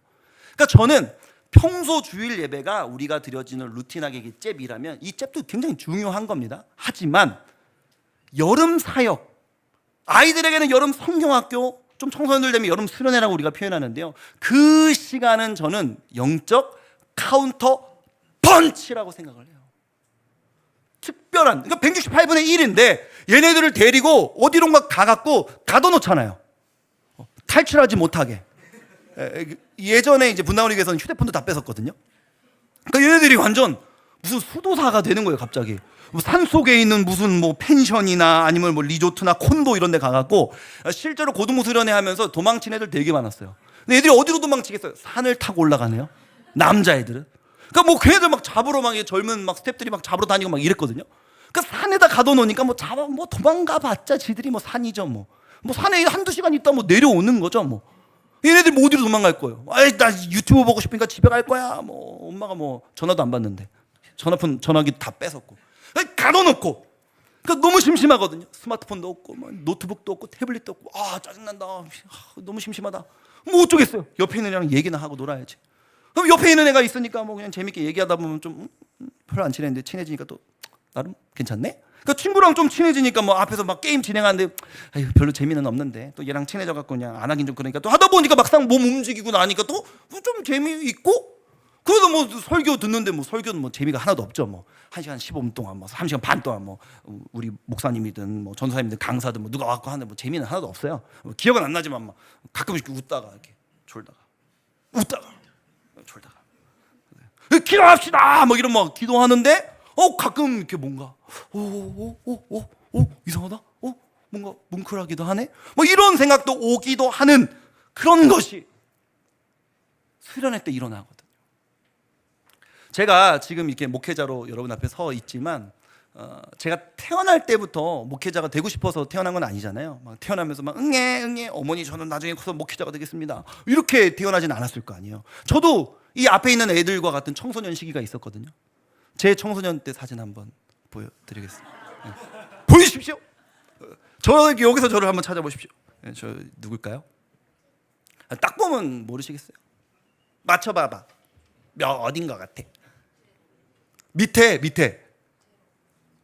그러니까 저는 평소 주일 예배가 우리가 드려지는 루틴하게 이게 잽이라면 이 잽도 굉장히 중요한 겁니다. 하지만 여름 사역, 아이들에게는 여름 성경학교, 좀 청소년들 되면 여름 수련회라고 우리가 표현하는데요. 그 시간은 저는 영적 카운터 펀치라고 생각을 해요. 특별한, 그러니까 168분의 1인데 얘네들을 데리고 어디론가 가갖고 가둬놓잖아요. 탈출하지 못하게. 예전에 이제 분당우리교회에서는 휴대폰도 다 뺏었거든요. 그러니까 얘네들이 완전 무슨 수도사가 되는 거예요, 갑자기. 뭐 산속에 있는 무슨 뭐 펜션이나 아니면 뭐 리조트나 콘도 이런 데 가갖고 실제로 고등부 수련회 하면서 도망친 애들 되게 많았어요. 근데 애들이 어디로 도망치겠어요? 산을 타고 올라가네요. 남자애들은. 그러니까 뭐 걔네들 막 잡으러 막 젊은 막 스태프들이 막 잡으러 다니고 막 이랬거든요. 그러니까 산에다 가둬놓으니까 뭐 도망가 봤자 지들이 뭐 산이죠 뭐. 뭐 산에 1-2시간 있다 뭐 내려오는 거죠 뭐. 얘네들 뭐 어디로 도망갈 거예요? 아이 나 유튜브 보고 싶으니까 집에 갈 거야. 뭐 엄마가 뭐 전화도 안 받는데 전화기 다 뺏었고 가둬놓고. 그러니까 너무 심심하거든요. 스마트폰도 없고 뭐 노트북도 없고 태블릿도 없고 짜증난다. 너무 심심하다. 뭐 어쩌겠어요. 옆에 있는 애랑 얘기나 하고 놀아야지. 그럼 옆에 있는 애가 있으니까 뭐 그냥 재밌게 얘기하다 보면 좀 별로 안 친했는데 친해지니까 또 나름 괜찮네. 그러니까 친구랑 좀 친해지니까 뭐 앞에서 막 게임 진행하는데 별로 재미는 없는데 또 얘랑 친해져 갖고 그냥 안 하긴 좀 그러니까 또 하다 보니까 막상 몸 움직이고 나니까 또 좀 재미있고. 그래도 뭐 설교 듣는데 뭐 설교는 뭐 재미가 하나도 없죠. 뭐 1시간 15분 동안 뭐 1시간 반 동안 뭐 우리 목사님이든 뭐 전사님이든 강사든 뭐 누가 와갖고 하는데 뭐 재미는 하나도 없어요. 기억은 안 나지만 막 가끔씩 웃다가 이렇게 졸다가 기도합시다 뭐 이런 막 기도하는데 가끔 이렇게 뭔가 이상하다 뭔가 뭉클하기도 하네 뭐 이런 생각도 오기도 하는 그런 것이 수련회 때 일어나거든요. 제가 지금 이렇게 목회자로 여러분 앞에 서 있지만 제가 태어날 때부터 목회자가 되고 싶어서 태어난 건 아니잖아요. 막 태어나면서 막 응애 어머니 저는 나중에 커서 목회자가 되겠습니다 이렇게 태어나진 않았을 거 아니에요. 저도 이 앞에 있는 애들과 같은 청소년 시기가 있었거든요. 제 청소년 때 사진 한번 보여드리겠습니다. 네. 보여주십시오. 여기서 저를 한번 찾아보십시오. 네, 저 누굴까요? 딱 보면 모르시겠어요? 맞춰봐봐. 어딘 것 같아?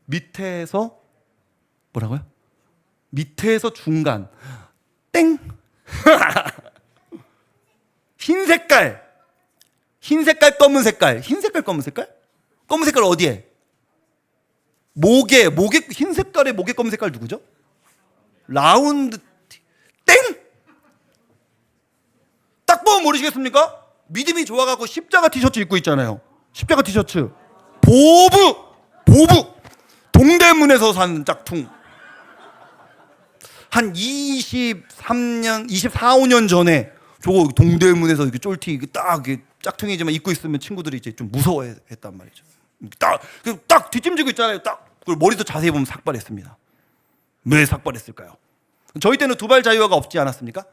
밑에서 뭐라고요? 밑에서 중간 땡. 흰 색깔 검은 색깔 검은 색깔 어디에? 목에 흰 색깔의 목에 검은 색깔 누구죠? 라운드 땡. 딱 보면 모르시겠습니까? 믿음이 좋아갖고 십자가 티셔츠 입고 있잖아요. 십자가 티셔츠. 보부 동대문에서 산 짝퉁. 한 23년 24, 5년 전에 저거 동대문에서 이렇게 쫄티 딱 짝퉁이지만 입고 있으면 친구들이 이제 좀 무서워했단 말이죠. 딱 뒷짐지고 있잖아요. 딱 그걸 머리도 자세히 보면 삭발했습니다. 왜 삭발했을까요? 저희 때는 두발 자유화가 없지 않았습니까?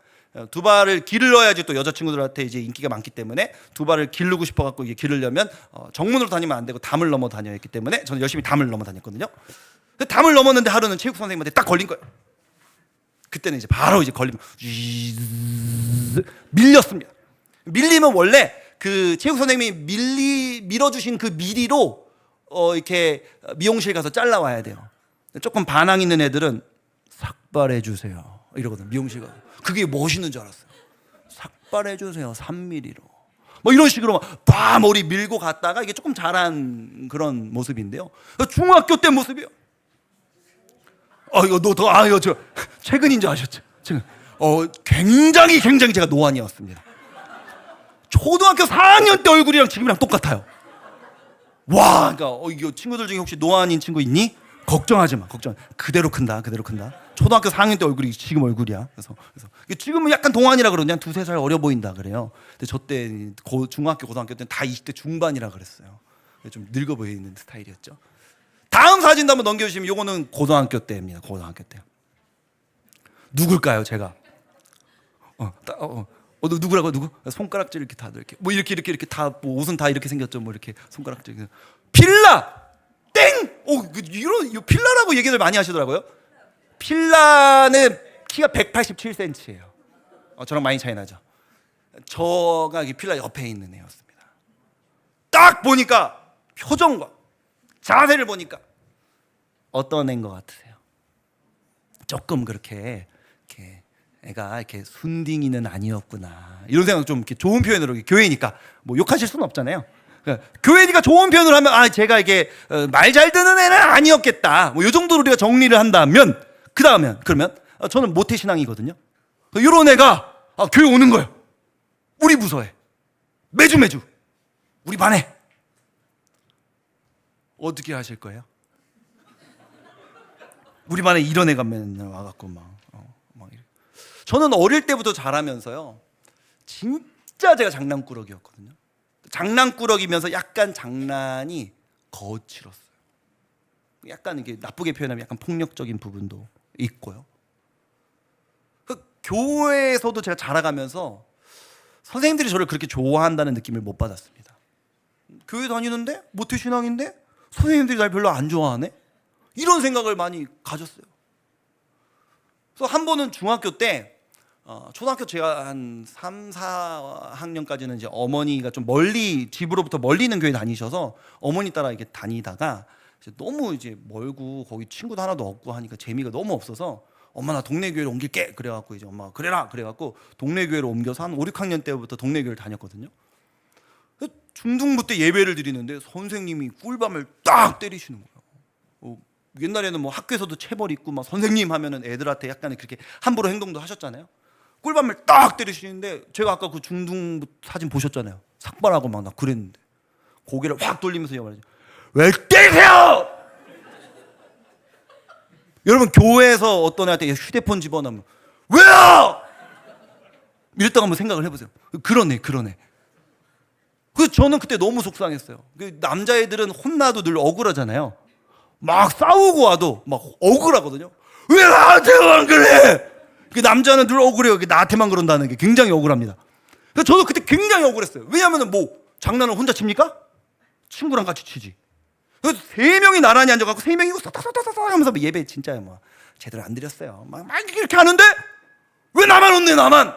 두 발을 기르러야지 또 여자친구들한테 이제 인기가 많기 때문에 두 발을 기르고 싶어갖고 이게 기르려면 정문으로 다니면 안 되고 담을 넘어 다녀야 했기 때문에 저는 열심히 담을 넘어 다녔거든요. 담을 넘었는데 하루는 체육 선생님한테 딱 걸린 거예요. 그때는 이제 바로 이제 걸리면 밀렸습니다. 밀리면 원래 그 체육 선생님이 밀어주신 그 미리로 이렇게 미용실 가서 잘라와야 돼요. 조금 반항 있는 애들은 삭발해 주세요 이러거든. 미용실 가서 그게 멋있는 줄 알았어요. 삭발해 주세요 3mm로 뭐 이런 식으로 막 머리 밀고 갔다가 이게 조금 자란 그런 모습인데요. 중학교 때 모습이요. 이거 저 최근인 줄 아셨죠? 지금 굉장히 제가 노안이었습니다. 초등학교 4학년 때 얼굴이랑 지금이랑 똑같아요. 와, 그러니까 이거 친구들 중에 혹시 노안인 친구 있니? 걱정하지 마, 그대로 큰다. 초등학교 4학년 때 얼굴이 지금 얼굴이야. 그래서 지금은 약간 동안이라 그러냐, 2-3살 어려 보인다 그래요. 근데 저 때 중학교, 고등학교 때는 다 20대 중반이라 그랬어요. 좀 늙어 보이는 스타일이었죠. 다음 사진도 한번 넘겨주시면 요거는 고등학교 때입니다. 고등학교 때. 누굴까요, 제가? 누구라고 누구? 손가락질 이렇게 다들 이렇게 뭐 이렇게 다 뭐 옷은 다 이렇게 생겼죠. 뭐 이렇게 손가락질. 필라 땡. 이런 필라라고 얘기를 많이 하시더라고요. 필라는 키가 187cm예요. 저랑 많이 차이 나죠. 저가 필라 옆에 있는 애였습니다. 딱 보니까 표정과 자세를 보니까 어떤 애인 것 같으세요? 조금 그렇게 애가 이렇게 순딩이는 아니었구나 이런 생각 좀 이렇게 좋은 표현으로 교회니까 뭐 욕하실 수는 없잖아요. 그러니까 교회니까 좋은 표현을 하면 제가 이게 말 잘 듣는 애는 아니었겠다 뭐 이 정도로 우리가 정리를 한다면 그러면 저는 모태신앙이거든요. 이런 애가 교회 오는 거예요. 우리 부서에 매주 우리 반에 어떻게 하실 거예요? 우리 반에 이런 애가 맨날 와갖고 막 이래. 저는 어릴 때부터 자라면서요, 진짜 제가 장난꾸러기였거든요. 장난꾸러기면서 약간 장난이 거칠었어요. 약간 이게 나쁘게 표현하면 약간 폭력적인 부분도 있고요. 교회에서도 제가 자라가면서 선생님들이 저를 그렇게 좋아한다는 느낌을 못 받았습니다. 교회 다니는데 모태신앙인데 선생님들이 날 별로 안 좋아하네? 이런 생각을 많이 가졌어요. 그래서 한 번은 중학교 때 초등학교 제가 한 3, 4학년까지는 이제 어머니가 좀 집으로부터 멀리 있는 교회 다니셔서 어머니 따라 이렇게 다니다가 이제 너무 이제 멀고 거기 친구도 하나도 없고 하니까 재미가 너무 없어서 엄마 나 동네 교회로 옮길게 그래갖고 이제 엄마가 그래라 그래갖고 동네 교회로 옮겨서 한 5, 6학년 때부터 동네 교회를 다녔거든요. 중등부 때 예배를 드리는데 선생님이 꿀밤을 딱 때리시는 거예요. 옛날에는 뭐 학교에서도 체벌 있고 막 선생님 하면은 애들한테 약간 그렇게 함부로 행동도 하셨잖아요. 꿀밤을 딱 때리시는데 제가 아까 그 중등부 사진 보셨잖아요. 삭발하고 막 나 그랬는데 고개를 확 돌리면서 말하죠. 왜 때리세요? 여러분 교회에서 어떤 애한테 휴대폰 집어넣으면 왜요? 이랬다가 한번 생각을 해보세요. 그러네. 그래서 저는 그때 너무 속상했어요. 남자애들은 혼나도 늘 억울하잖아요. 막 싸우고 와도 막 억울하거든요. 왜 나한테만 그래? 남자는 늘 억울해요. 나한테만 그런다는 게 굉장히 억울합니다. 그래서 저도 그때 굉장히 억울했어요. 왜냐하면 뭐 장난을 혼자 칩니까? 친구랑 같이 치지. 그래서 3명이 나란히 앉아갖고 3명이 싹싹싹싹 하면서 예배 진짜 뭐 제대로 안 드렸어요. 막 이렇게 하는데 왜 나만 없네? 나만.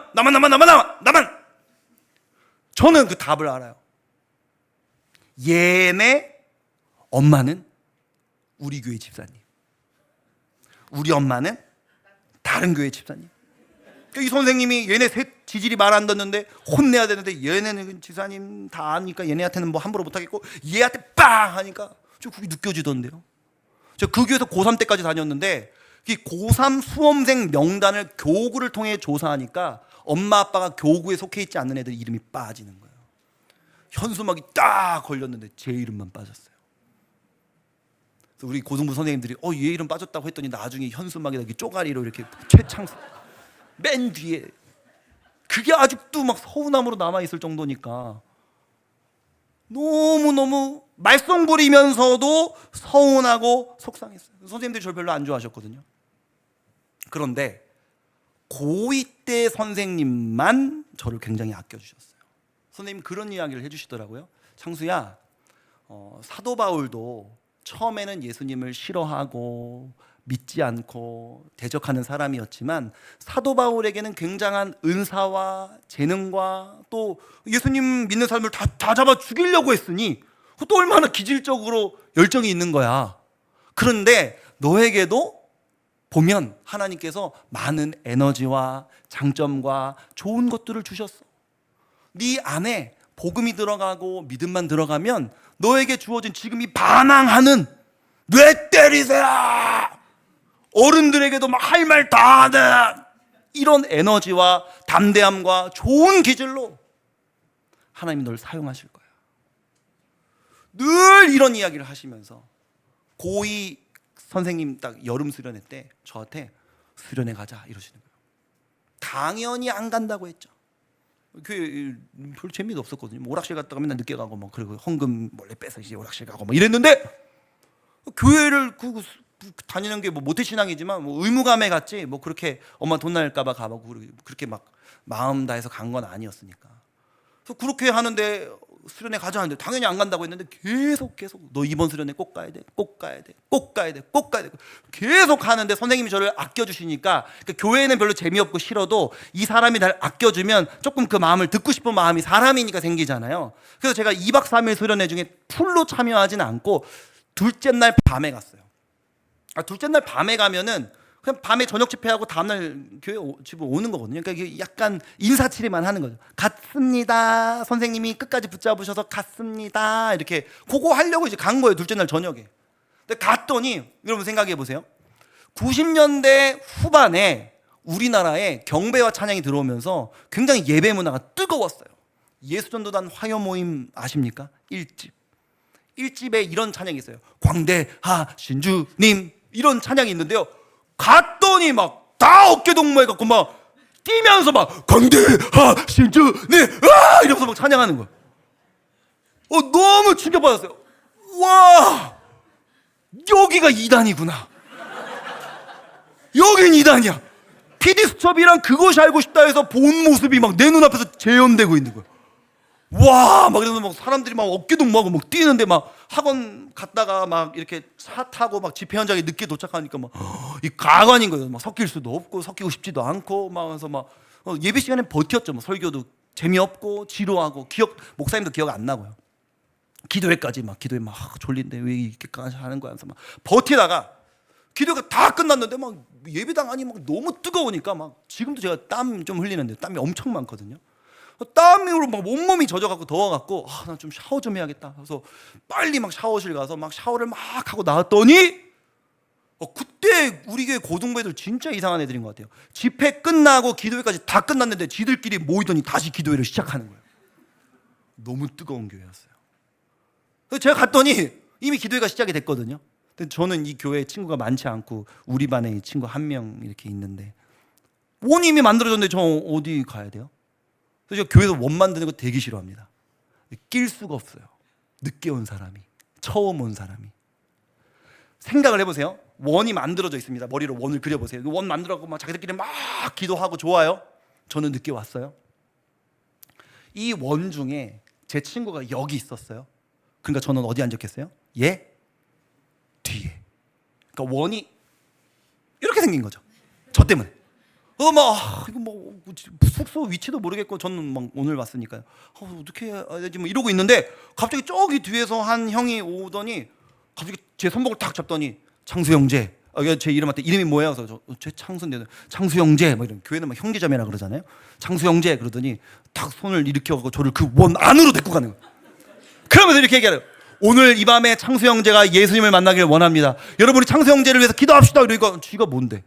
저는 그 답을 알아요. 얘네 엄마는 우리 교회 집사님, 우리 엄마는 다른 교회 집사님. 이 선생님이 얘네 셋 지질이 말 안 듣는데 혼내야 되는데 얘네는 집사님 다 아니까 얘네한테는 뭐 함부로 못하겠고 얘한테 빵 하니까 저 그게 느껴지던데요. 제가 그 교회에서 고3 때까지 다녔는데 이 고3 수험생 명단을 교구를 통해 조사하니까 엄마 아빠가 교구에 속해 있지 않는 애들 이름이 빠지는 거예요. 현수막이 딱 걸렸는데 제 이름만 빠졌어요. 그래서 우리 고등부 선생님들이 얘 이름 빠졌다고 했더니 나중에 현수막에다 이렇게 쪼가리로 이렇게 최창수 맨 뒤에 그게 아직도 막 서운함으로 남아있을 정도니까 너무너무 말썽 부리면서도 서운하고 속상했어요. 선생님들이 저를 별로 안 좋아하셨거든요. 그런데 고2 때 선생님만 저를 굉장히 아껴주셨어요. 선생님 그런 이야기를 해주시더라고요. 창수야, 사도 바울도 처음에는 예수님을 싫어하고 믿지 않고 대적하는 사람이었지만 사도 바울에게는 굉장한 은사와 재능과 또 예수님 믿는 사람을 다 잡아 죽이려고 했으니 또 얼마나 기질적으로 열정이 있는 거야. 그런데 너에게도 보면 하나님께서 많은 에너지와 장점과 좋은 것들을 주셨어. 네 안에 복음이 들어가고 믿음만 들어가면 너에게 주어진 지금 이 반항하는 왜 때리세요? 어른들에게도 막 할 말 다 하는 이런 에너지와 담대함과 좋은 기질로 하나님이 널 사용하실 거야. 늘 이런 이야기를 하시면서 고2 선생님 딱 여름 수련회 때 저한테 수련회 가자 이러시는 거예요. 당연히 안 간다고 했죠. 그 별 재미도 없었거든요. 뭐 오락실 갔다가 맨날 늦게 가고 뭐 그리고 헌금 몰래 빼서 이제 오락실 가고 뭐 이랬는데 교회를 다니는 게 뭐 모태신앙이지만 뭐 의무감에 갔지 뭐 그렇게 엄마 돈 날까봐 가고 그렇게 막 마음 다해서 간 건 아니었으니까. 그래서 그렇게 하는데 수련회 가자 하는데 당연히 안 간다고 했는데 계속 너 이번 수련회 꼭 가야 돼, 꼭 가야 돼, 꼭 가야 돼, 꼭 가야 돼 계속 하는데 선생님이 저를 아껴주시니까 그러니까 교회는 별로 재미없고 싫어도 이 사람이 날 아껴주면 조금 그 마음을 듣고 싶은 마음이 사람이니까 생기잖아요. 그래서 제가 2박 3일 수련회 중에 풀로 참여하지는 않고 둘째 날 밤에 갔어요. 둘째 날 밤에 가면은 그냥 밤에 저녁 집회하고 다음날 교회 집으로 오는 거거든요. 그러니까 이게 약간 인사치레만 하는 거죠. 갔습니다. 선생님이 끝까지 붙잡으셔서 갔습니다. 이렇게 그거 하려고 이제 간 거예요. 둘째 날 저녁에. 근데 갔더니 여러분 생각해 보세요. 90년대 후반에 우리나라에 경배와 찬양이 들어오면서 굉장히 예배 문화가 뜨거웠어요. 예수전도단 화요 모임 아십니까? 1집에 이런 찬양이 있어요. 광대하신 주님 이런 찬양이 있는데요. 갔더니 막 다 어깨 동무해갖고 막 뛰면서 막 광대하신 주님 이러면서 막 찬양하는 거야. 너무 충격받았어요. 와, 여기가 이단이구나. 여긴 이단이야. PD 수첩이랑 그것이 알고 싶다 해서 본 모습이 막 내 눈앞에서 재현되고 있는 거야. 와, 막 이러면서 막 사람들이 막 어깨 동무하고 막 뛰는데 막 학원 갔다가 막 이렇게 차 타고 막 집회 현장에 늦게 도착하니까 막 이 가관인 거예요. 막 섞일 수도 없고 섞이고 싶지도 않고 막 그래서 막 예배 시간에 버텼죠. 뭐 설교도 재미없고 지루하고 목사님도 기억 안 나고요. 기도회까지 막 기도회 막 졸린데 왜 이렇게까지 하는 거야 하면서 막 버티다가 기도가 다 끝났는데 막 예배당 안이 막 너무 뜨거우니까 막 지금도 제가 땀 좀 흘리는데 땀이 엄청 많거든요. 땀으로 막 온몸이 젖어갖고 더워갖고 나 좀 샤워 좀 해야겠다. 그래서 빨리 막 샤워실 가서 막 샤워를 막 하고 나왔더니 그때 우리 교회 고등부애들 진짜 이상한 애들인 것 같아요. 집회 끝나고 기도회까지 다 끝났는데 지들끼리 모이더니 다시 기도회를 시작하는 거예요. 너무 뜨거운 교회였어요. 그래서 제가 갔더니 이미 기도회가 시작이 됐거든요. 근데 저는 이 교회에 친구가 많지 않고 우리 반에 친구 한 명 이렇게 있는데 원이 이미 만들어졌는데 저 어디 가야 돼요? 그래서 제가 교회에서 원 만드는 거 되게 싫어합니다. 낄 수가 없어요. 늦게 온 사람이, 처음 온 사람이. 생각을 해보세요. 원이 만들어져 있습니다. 머리로 원을 그려보세요. 원 만들어갖고 막 자기들끼리 막 기도하고 좋아요. 저는 늦게 왔어요. 이 원 중에 제 친구가 여기 있었어요. 그러니까 저는 어디 앉았겠어요? 얘 뒤에. 그러니까 원이 이렇게 생긴 거죠. 저 때문에. 막 이거 뭐 숙소 위치도 모르겠고 저는 막 오늘 왔으니까요. 어떻게 해야 되지 뭐 이러고 있는데 갑자기 저기 뒤에서 한 형이 오더니 갑자기 제 손목을 탁 잡더니 창수 형제. 제 이름한테 이름이 뭐예요? 그래서 제 창수인데 창수 형제 막 이런 교회는 막 형제자매라 그러잖아요. 창수 형제 그러더니 탁 손을 일으켜갖고 저를 그 원 안으로 데리고 가는 거예요. 그러면서 이렇게 얘기해요. 오늘 이 밤에 창수 형제가 예수님을 만나길 원합니다. 여러분이 창수 형제를 위해서 기도합시다. 이러니까 쥐가 뭔데?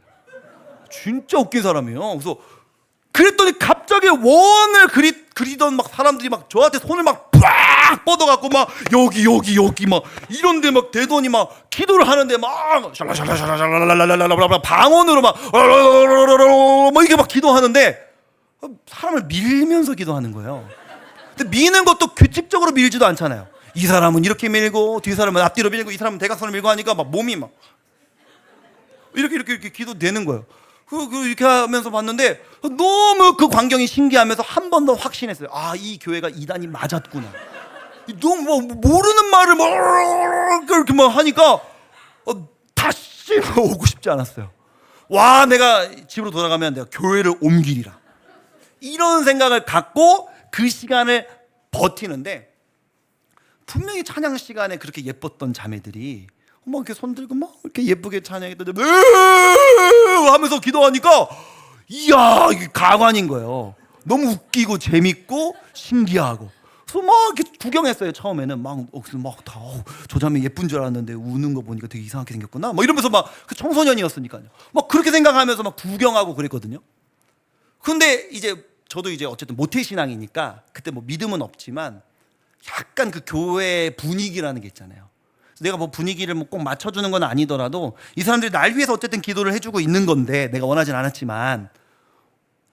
진짜 웃긴 사람이에요. 그래서 그랬더니 갑자기 원을 그리던 막 사람들이 막 저한테 손을 막 빡 뻗어갖고 막 여기 막 이런데 막 대더니 막 기도를 하는데 막 샬라샬라샬라샬라샬라샬라샬라 방언으로 막 이게 막 기도하는데 사람을 밀면서 기도하는 거예요. 근데 미는 것도 규칙적으로 밀지도 않잖아요. 이 사람은 이렇게 밀고 뒤 사람은 앞뒤로 밀고 이 사람은 대각선을 밀고 하니까 막 몸이 막 이렇게 기도되는 거예요. 이렇게 하면서 봤는데 너무 그 광경이 신기하면서 한 번 더 확신했어요. 이 교회가 이단이 맞았구나. 너무 뭐 모르는 말을 막 이렇게 막 하니까 다시 다시 오고 싶지 않았어요. 와, 내가 집으로 돌아가면 내가 교회를 옮기리라, 이런 생각을 갖고 그 시간을 버티는데, 분명히 찬양 시간에 그렇게 예뻤던 자매들이 막 이렇게 손 들고 막 이렇게 예쁘게 찬양했던데 하면서 기도하니까, 이야, 이게 가관인 거예요. 너무 웃기고 재밌고 신기하고. 그래서 막 이렇게 구경했어요. 처음에는 저 자매 예쁜 줄 알았는데 우는 거 보니까 되게 이상하게 생겼구나, 막 이러면서 막 그 청소년이었으니까요. 막 그렇게 생각하면서 막 구경하고 그랬거든요. 근데 이제 저도 이제 어쨌든 모태신앙이니까 그때 뭐 믿음은 없지만 약간 그 교회 분위기라는 게 있잖아요. 내가 뭐 분위기를 뭐 꼭 맞춰주는 건 아니더라도 이 사람들이 날 위해서 어쨌든 기도를 해주고 있는 건데, 내가 원하진 않았지만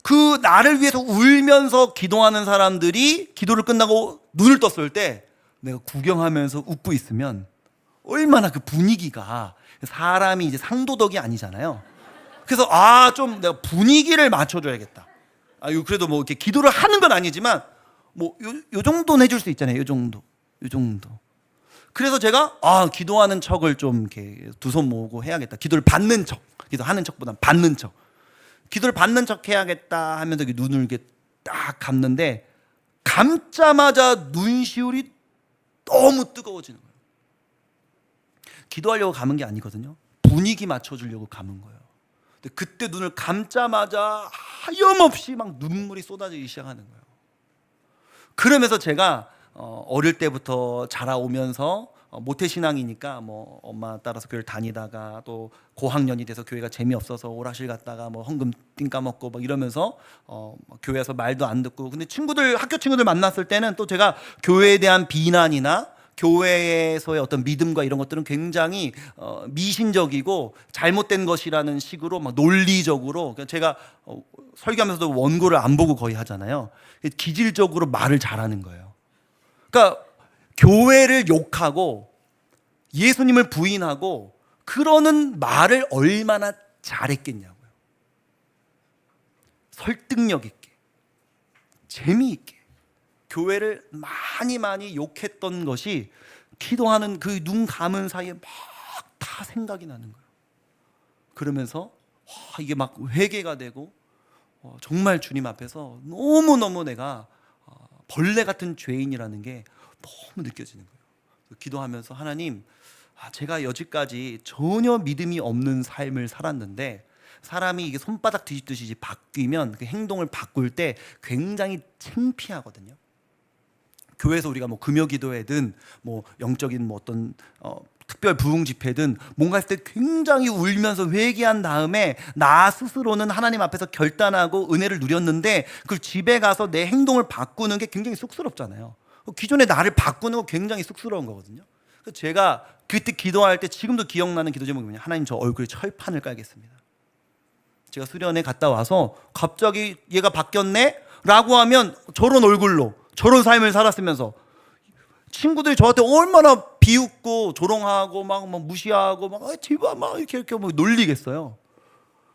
그 나를 위해서 울면서 기도하는 사람들이 기도를 끝나고 눈을 떴을 때 내가 구경하면서 웃고 있으면 얼마나 그 분위기가, 사람이 이제 상도덕이 아니잖아요. 그래서 좀 내가 분위기를 맞춰줘야겠다. 그래도 뭐 이렇게 기도를 하는 건 아니지만 뭐 요 정도는 해줄 수 있잖아요. 요 정도. 그래서 제가 기도하는 척을 좀 이렇게 두 손 모으고 해야겠다. 기도를 받는 척, 기도하는 척보다는 받는 척. 기도를 받는 척 해야겠다 하면서 눈을 이렇게 딱 감는데, 감자마자 눈시울이 너무 뜨거워지는 거예요. 기도하려고 감은 게 아니거든요. 분위기 맞춰주려고 감은 거예요. 근데 그때 눈을 감자마자 하염없이 막 눈물이 쏟아지기 시작하는 거예요. 그러면서 제가 어릴 때부터 자라오면서 모태신앙이니까 뭐 엄마 따라서 교회를 다니다가 또 고학년이 돼서 교회가 재미없어서 오락실 갔다가 뭐 헌금 띵 까먹고 막 이러면서 교회에서 말도 안 듣고, 근데 학교 친구들 만났을 때는 또 제가 교회에 대한 비난이나 교회에서의 어떤 믿음과 이런 것들은 굉장히 미신적이고 잘못된 것이라는 식으로 막 논리적으로, 제가 설교하면서도 원고를 안 보고 거의 하잖아요. 기질적으로 말을 잘하는 거예요. 그러니까 교회를 욕하고 예수님을 부인하고 그러는 말을 얼마나 잘했겠냐고요. 설득력 있게, 재미있게 교회를 많이 욕했던 것이 기도하는 그 눈 감은 사이에 막 다 생각이 나는 거예요. 그러면서 이게 막 회개가 되고 정말 주님 앞에서 너무너무 내가 벌레 같은 죄인이라는 게 너무 느껴지는 거예요. 기도하면서 하나님, 제가 여지까지 전혀 믿음이 없는 삶을 살았는데, 사람이 이게 손바닥 뒤집듯이 이제 바뀌면 그 행동을 바꿀 때 굉장히 창피하거든요. 교회에서 우리가 뭐 금요 기도회든 뭐 영적인 뭐 어떤 특별 부흥 집회든 뭔가 했을 때 굉장히 울면서 회개한 다음에 나 스스로는 하나님 앞에서 결단하고 은혜를 누렸는데 그걸 집에 가서 내 행동을 바꾸는 게 굉장히 쑥스럽잖아요. 기존의 나를 바꾸는 거 굉장히 쑥스러운 거거든요. 그래서 제가 그때 기도할 때 지금도 기억나는 기도 제목이 뭐냐, 하나님 저 얼굴에 철판을 깔겠습니다. 제가 수련회 갔다 와서 갑자기 얘가 바뀌었네? 라고 하면 저런 얼굴로 저런 삶을 살았으면서 친구들이 저한테 얼마나 비웃고 조롱하고 막 무시하고 막 제발 막 이렇게 뭐 놀리겠어요.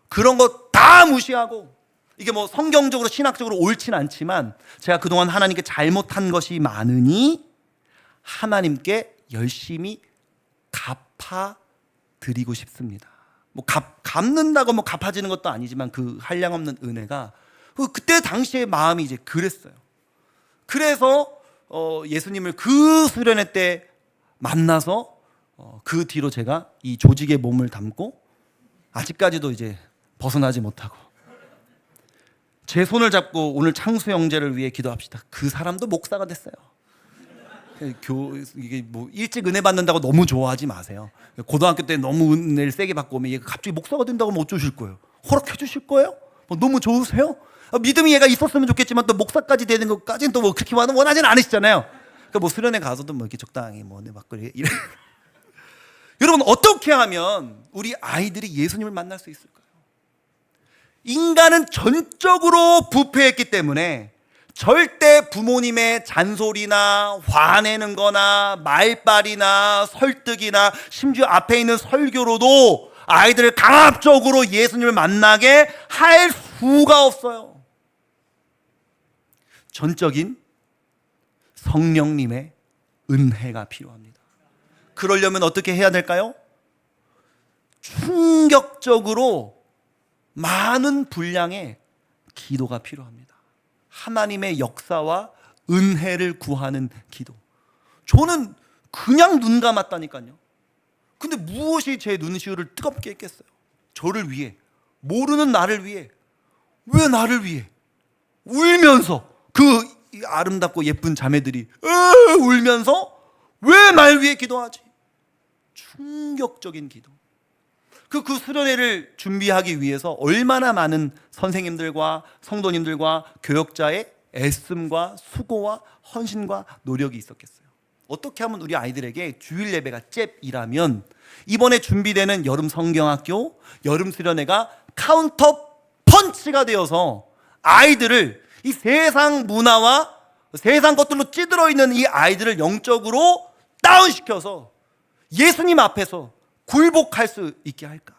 그런 거 다 무시하고, 이게 뭐 성경적으로 신학적으로 옳진 않지만 제가 그동안 하나님께 잘못한 것이 많으니 하나님께 열심히 갚아드리고 싶습니다. 뭐 갚는다고 뭐 갚아지는 것도 아니지만 그 한량없는 은혜가, 그때 당시의 마음이 이제 그랬어요. 그래서 예수님을 그 수련회 때 만나서 그 뒤로 제가 이 조직의 몸을 담고 아직까지도 이제 벗어나지 못하고, 제 손을 잡고 오늘 창수 형제를 위해 기도합시다. 그 사람도 목사가 됐어요. 이게 뭐 일찍 은혜 받는다고 너무 좋아하지 마세요. 고등학교 때 너무 은혜를 세게 받고 오면 얘가 갑자기 목사가 된다고 하면 어쩌실 거예요? 허락해 주실 거예요? 너무 좋으세요? 믿음이 얘가 있었으면 좋겠지만 또 목사까지 되는 것까지는 또 뭐 그렇게 원하진 않으시잖아요. 그러니까 뭐 수련회 가서도 뭐 이렇게 적당히 뭐 은혜 받고 이래. 여러분, 어떻게 하면 우리 아이들이 예수님을 만날 수 있을까요? 인간은 전적으로 부패했기 때문에 절대 부모님의 잔소리나 화내는 거나 말빨이나 설득이나 심지어 앞에 있는 설교로도 아이들을 강압적으로 예수님을 만나게 할 수가 없어요. 전적인 성령님의 은혜가 필요합니다. 그러려면 어떻게 해야 될까요? 충격적으로 많은 분량의 기도가 필요합니다. 하나님의 역사와 은혜를 구하는 기도. 저는 그냥 눈 감았다니까요. 근데 무엇이 제 눈시울을 뜨겁게 했겠어요? 저를 위해, 모르는 나를 위해, 왜 나를 위해 울면서, 그 아름답고 예쁜 자매들이 울면서 왜 날 위해 기도하지? 충격적인 기도. 그 수련회를 준비하기 위해서 얼마나 많은 선생님들과 성도님들과 교역자의 애씀과 수고와 헌신과 노력이 있었겠어요. 어떻게 하면 우리 아이들에게 주일 예배가 잽이라면 이번에 준비되는 여름 성경학교, 여름 수련회가 카운터 펀치가 되어서 아이들을 이 세상 문화와 세상 것들로 찌들어 있는 이 아이들을 영적으로 다운시켜서 예수님 앞에서 굴복할 수 있게 할까?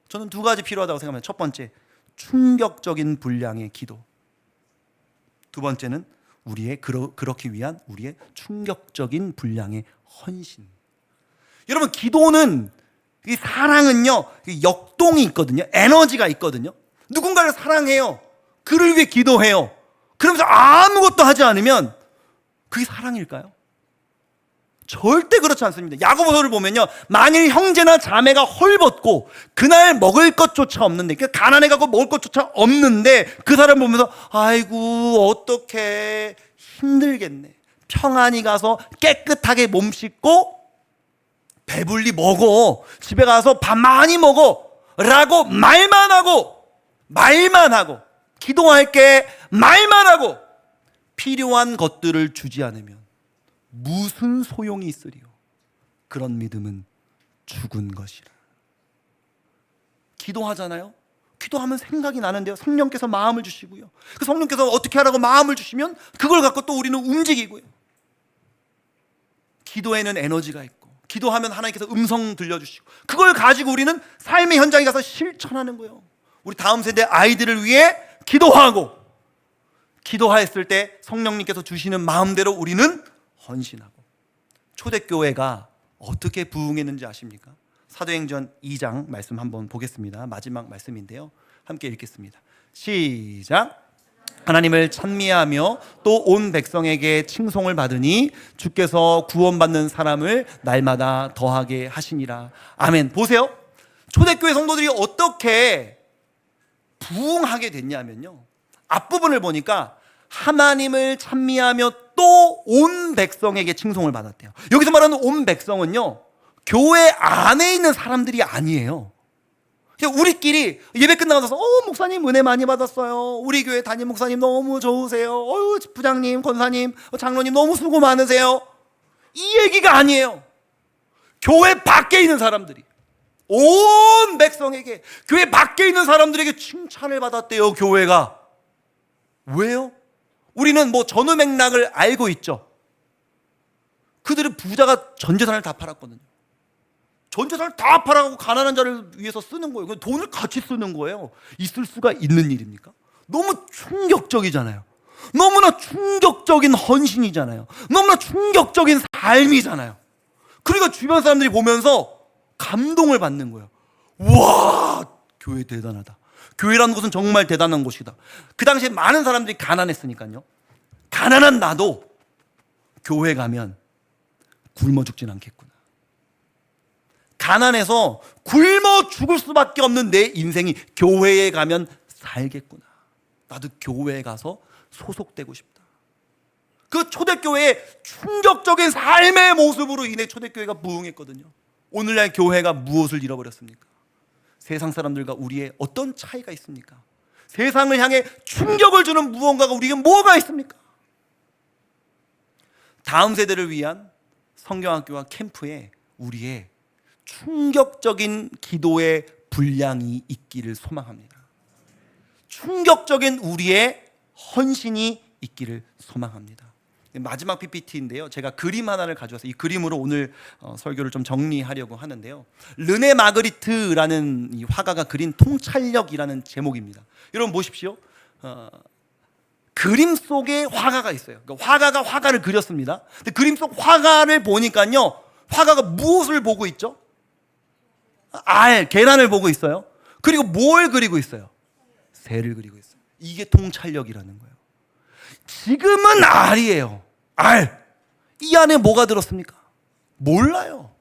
저는 두 가지 필요하다고 생각합니다. 첫 번째, 충격적인 분량의 기도. 두 번째는 그렇기 위한 우리의 충격적인 분량의 헌신. 여러분, 기도는, 이 사랑은요, 역동이 있거든요. 에너지가 있거든요. 누군가를 사랑해요. 그를 위해 기도해요. 그러면서 아무것도 하지 않으면 그게 사랑일까요? 절대 그렇지 않습니다. 야고보서를 보면요, 만일 형제나 자매가 헐벗고 그날 먹을 것조차 없는데, 가난해 가고 먹을 것조차 없는데 그 사람 보면서 아이고 어떡해, 힘들겠네, 평안히 가서 깨끗하게 몸 씻고 배불리 먹어, 집에 가서 밥 많이 먹어 라고 말만 하고 기도할게 말만 하고 필요한 것들을 주지 않으면 무슨 소용이 있으리요? 그런 믿음은 죽은 것이라. 기도하잖아요. 기도하면 생각이 나는데요, 성령께서 마음을 주시고요, 그 성령께서 어떻게 하라고 마음을 주시면 그걸 갖고 또 우리는 움직이고요. 기도에는 에너지가 있고, 기도하면 하나님께서 음성 들려주시고, 그걸 가지고 우리는 삶의 현장에 가서 실천하는 거예요. 우리 다음 세대 아이들을 위해 기도하고, 기도하였을 때 성령님께서 주시는 마음대로 우리는 헌신하고. 초대교회가 어떻게 부흥했는지 아십니까? 사도행전 2장 말씀 한번 보겠습니다. 마지막 말씀인데요, 함께 읽겠습니다. 시작. 하나님을 찬미하며 또 온 백성에게 칭송을 받으니 주께서 구원받는 사람을 날마다 더하게 하시니라. 아멘. 보세요, 초대교회 성도들이 어떻게 부흥하게 됐냐면요, 앞부분을 보니까 하나님을 찬미하며 또 온 백성에게 칭송을 받았대요. 여기서 말하는 온 백성은요, 교회 안에 있는 사람들이 아니에요. 그냥 우리끼리 예배 끝나고 나서 목사님 은혜 많이 받았어요, 우리 교회 담임 목사님 너무 좋으세요, 부장님, 권사님, 장로님 너무 수고 많으세요, 이 얘기가 아니에요. 교회 밖에 있는 사람들이, 온 백성에게, 교회 밖에 있는 사람들에게 칭찬을 받았대요, 교회가. 왜요? 우리는 전후 맥락을 알고 있죠. 그들은 부자가 전 재산을 다 팔았거든요. 전 재산을 다 팔아가고 가난한 자를 위해서 쓰는 거예요. 돈을 같이 쓰는 거예요. 있을 수가 있는 일입니까? 너무 충격적이잖아요. 너무나 충격적인 헌신이잖아요. 너무나 충격적인 삶이잖아요. 그러니까 주변 사람들이 보면서 감동을 받는 거예요. 와, 교회 대단하다. 교회라는 곳은 정말 대단한 곳이다. 그 당시에 많은 사람들이 가난했으니까요. 가난한 나도 교회 가면 굶어 죽진 않겠구나. 가난해서 굶어 죽을 수밖에 없는 내 인생이 교회에 가면 살겠구나. 나도 교회에 가서 소속되고 싶다. 그 초대교회의 충격적인 삶의 모습으로 인해 초대교회가 부흥했거든요. 오늘날 교회가 무엇을 잃어버렸습니까? 세상 사람들과 우리의 어떤 차이가 있습니까? 세상을 향해 충격을 주는 무언가가 우리에게 뭐가 있습니까? 다음 세대를 위한 성경학교와 캠프에 우리의 충격적인 기도의 분량이 있기를 소망합니다. 충격적인 우리의 헌신이 있기를 소망합니다. 마지막 PPT인데요, 제가 그림 하나를 가져와서 이 그림으로 오늘 설교를 좀 정리하려고 하는데요, 르네 마그리트라는 이 화가가 그린 통찰력이라는 제목입니다. 여러분 보십시오. 그림 속에 화가가 있어요. 그러니까 화가가 화가를 그렸습니다. 근데 그림 속 화가를 보니까요, 화가가 무엇을 보고 있죠? 계란을 보고 있어요. 그리고 뭘 그리고 있어요? 새를 그리고 있어요. 이게 통찰력이라는 거예요. 지금은 알이에요. 알. 이 안에 뭐가 들었습니까? 몰라요.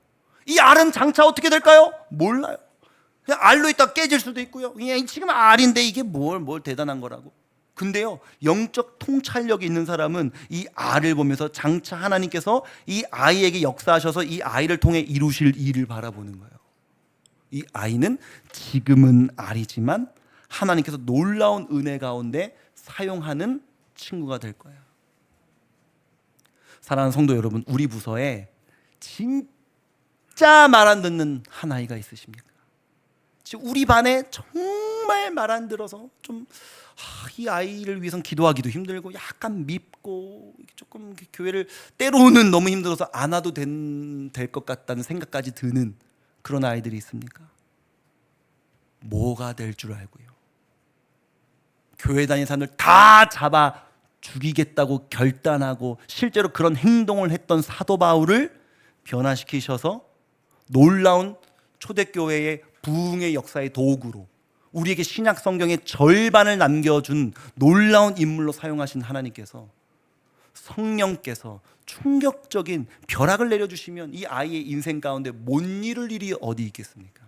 이 알은 장차 어떻게 될까요? 몰라요. 그냥 알로 있다 깨질 수도 있고요. 그냥 지금 알인데 이게 뭘 대단한 거라고. 근데요, 영적 통찰력이 있는 사람은 이 알을 보면서 장차 하나님께서 이 아이에게 역사하셔서 이 아이를 통해 이루실 일을 바라보는 거예요. 이 아이는 지금은 알이지만 하나님께서 놀라운 은혜 가운데 사용하는 친구가 될 거예요. 사랑하는 성도 여러분, 우리 부서에 진짜 말 안 듣는 한 아이가 있으십니까? 지금 우리 반에 정말 말 안 들어서 좀 이 아이를 위해서 기도하기도 힘들고 약간 밉고 조금 교회를 때로는 너무 힘들어서 안 와도 될 것 같다는 생각까지 드는 그런 아이들이 있습니까? 뭐가 될 줄 알고요. 교회 다니는 사람들 다 잡아 죽이겠다고 결단하고 실제로 그런 행동을 했던 사도 바울을 변화시키셔서 놀라운 초대교회의 부흥의 역사의 도구로 우리에게 신약 성경의 절반을 남겨준 놀라운 인물로 사용하신 하나님께서 성령께서 충격적인 벼락을 내려주시면 이 아이의 인생 가운데 못 이룰 일이 어디 있겠습니까?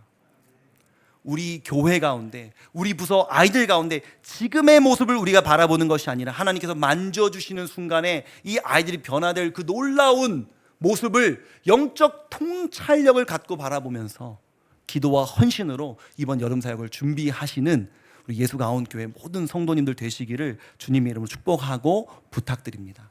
우리 교회 가운데, 우리 부서 아이들 가운데 지금의 모습을 우리가 바라보는 것이 아니라 하나님께서 만져주시는 순간에 이 아이들이 변화될 그 놀라운 모습을 영적 통찰력을 갖고 바라보면서 기도와 헌신으로 이번 여름 사역을 준비하시는 우리 예수가 온 교회 모든 성도님들 되시기를 주님의 이름으로 축복하고 부탁드립니다.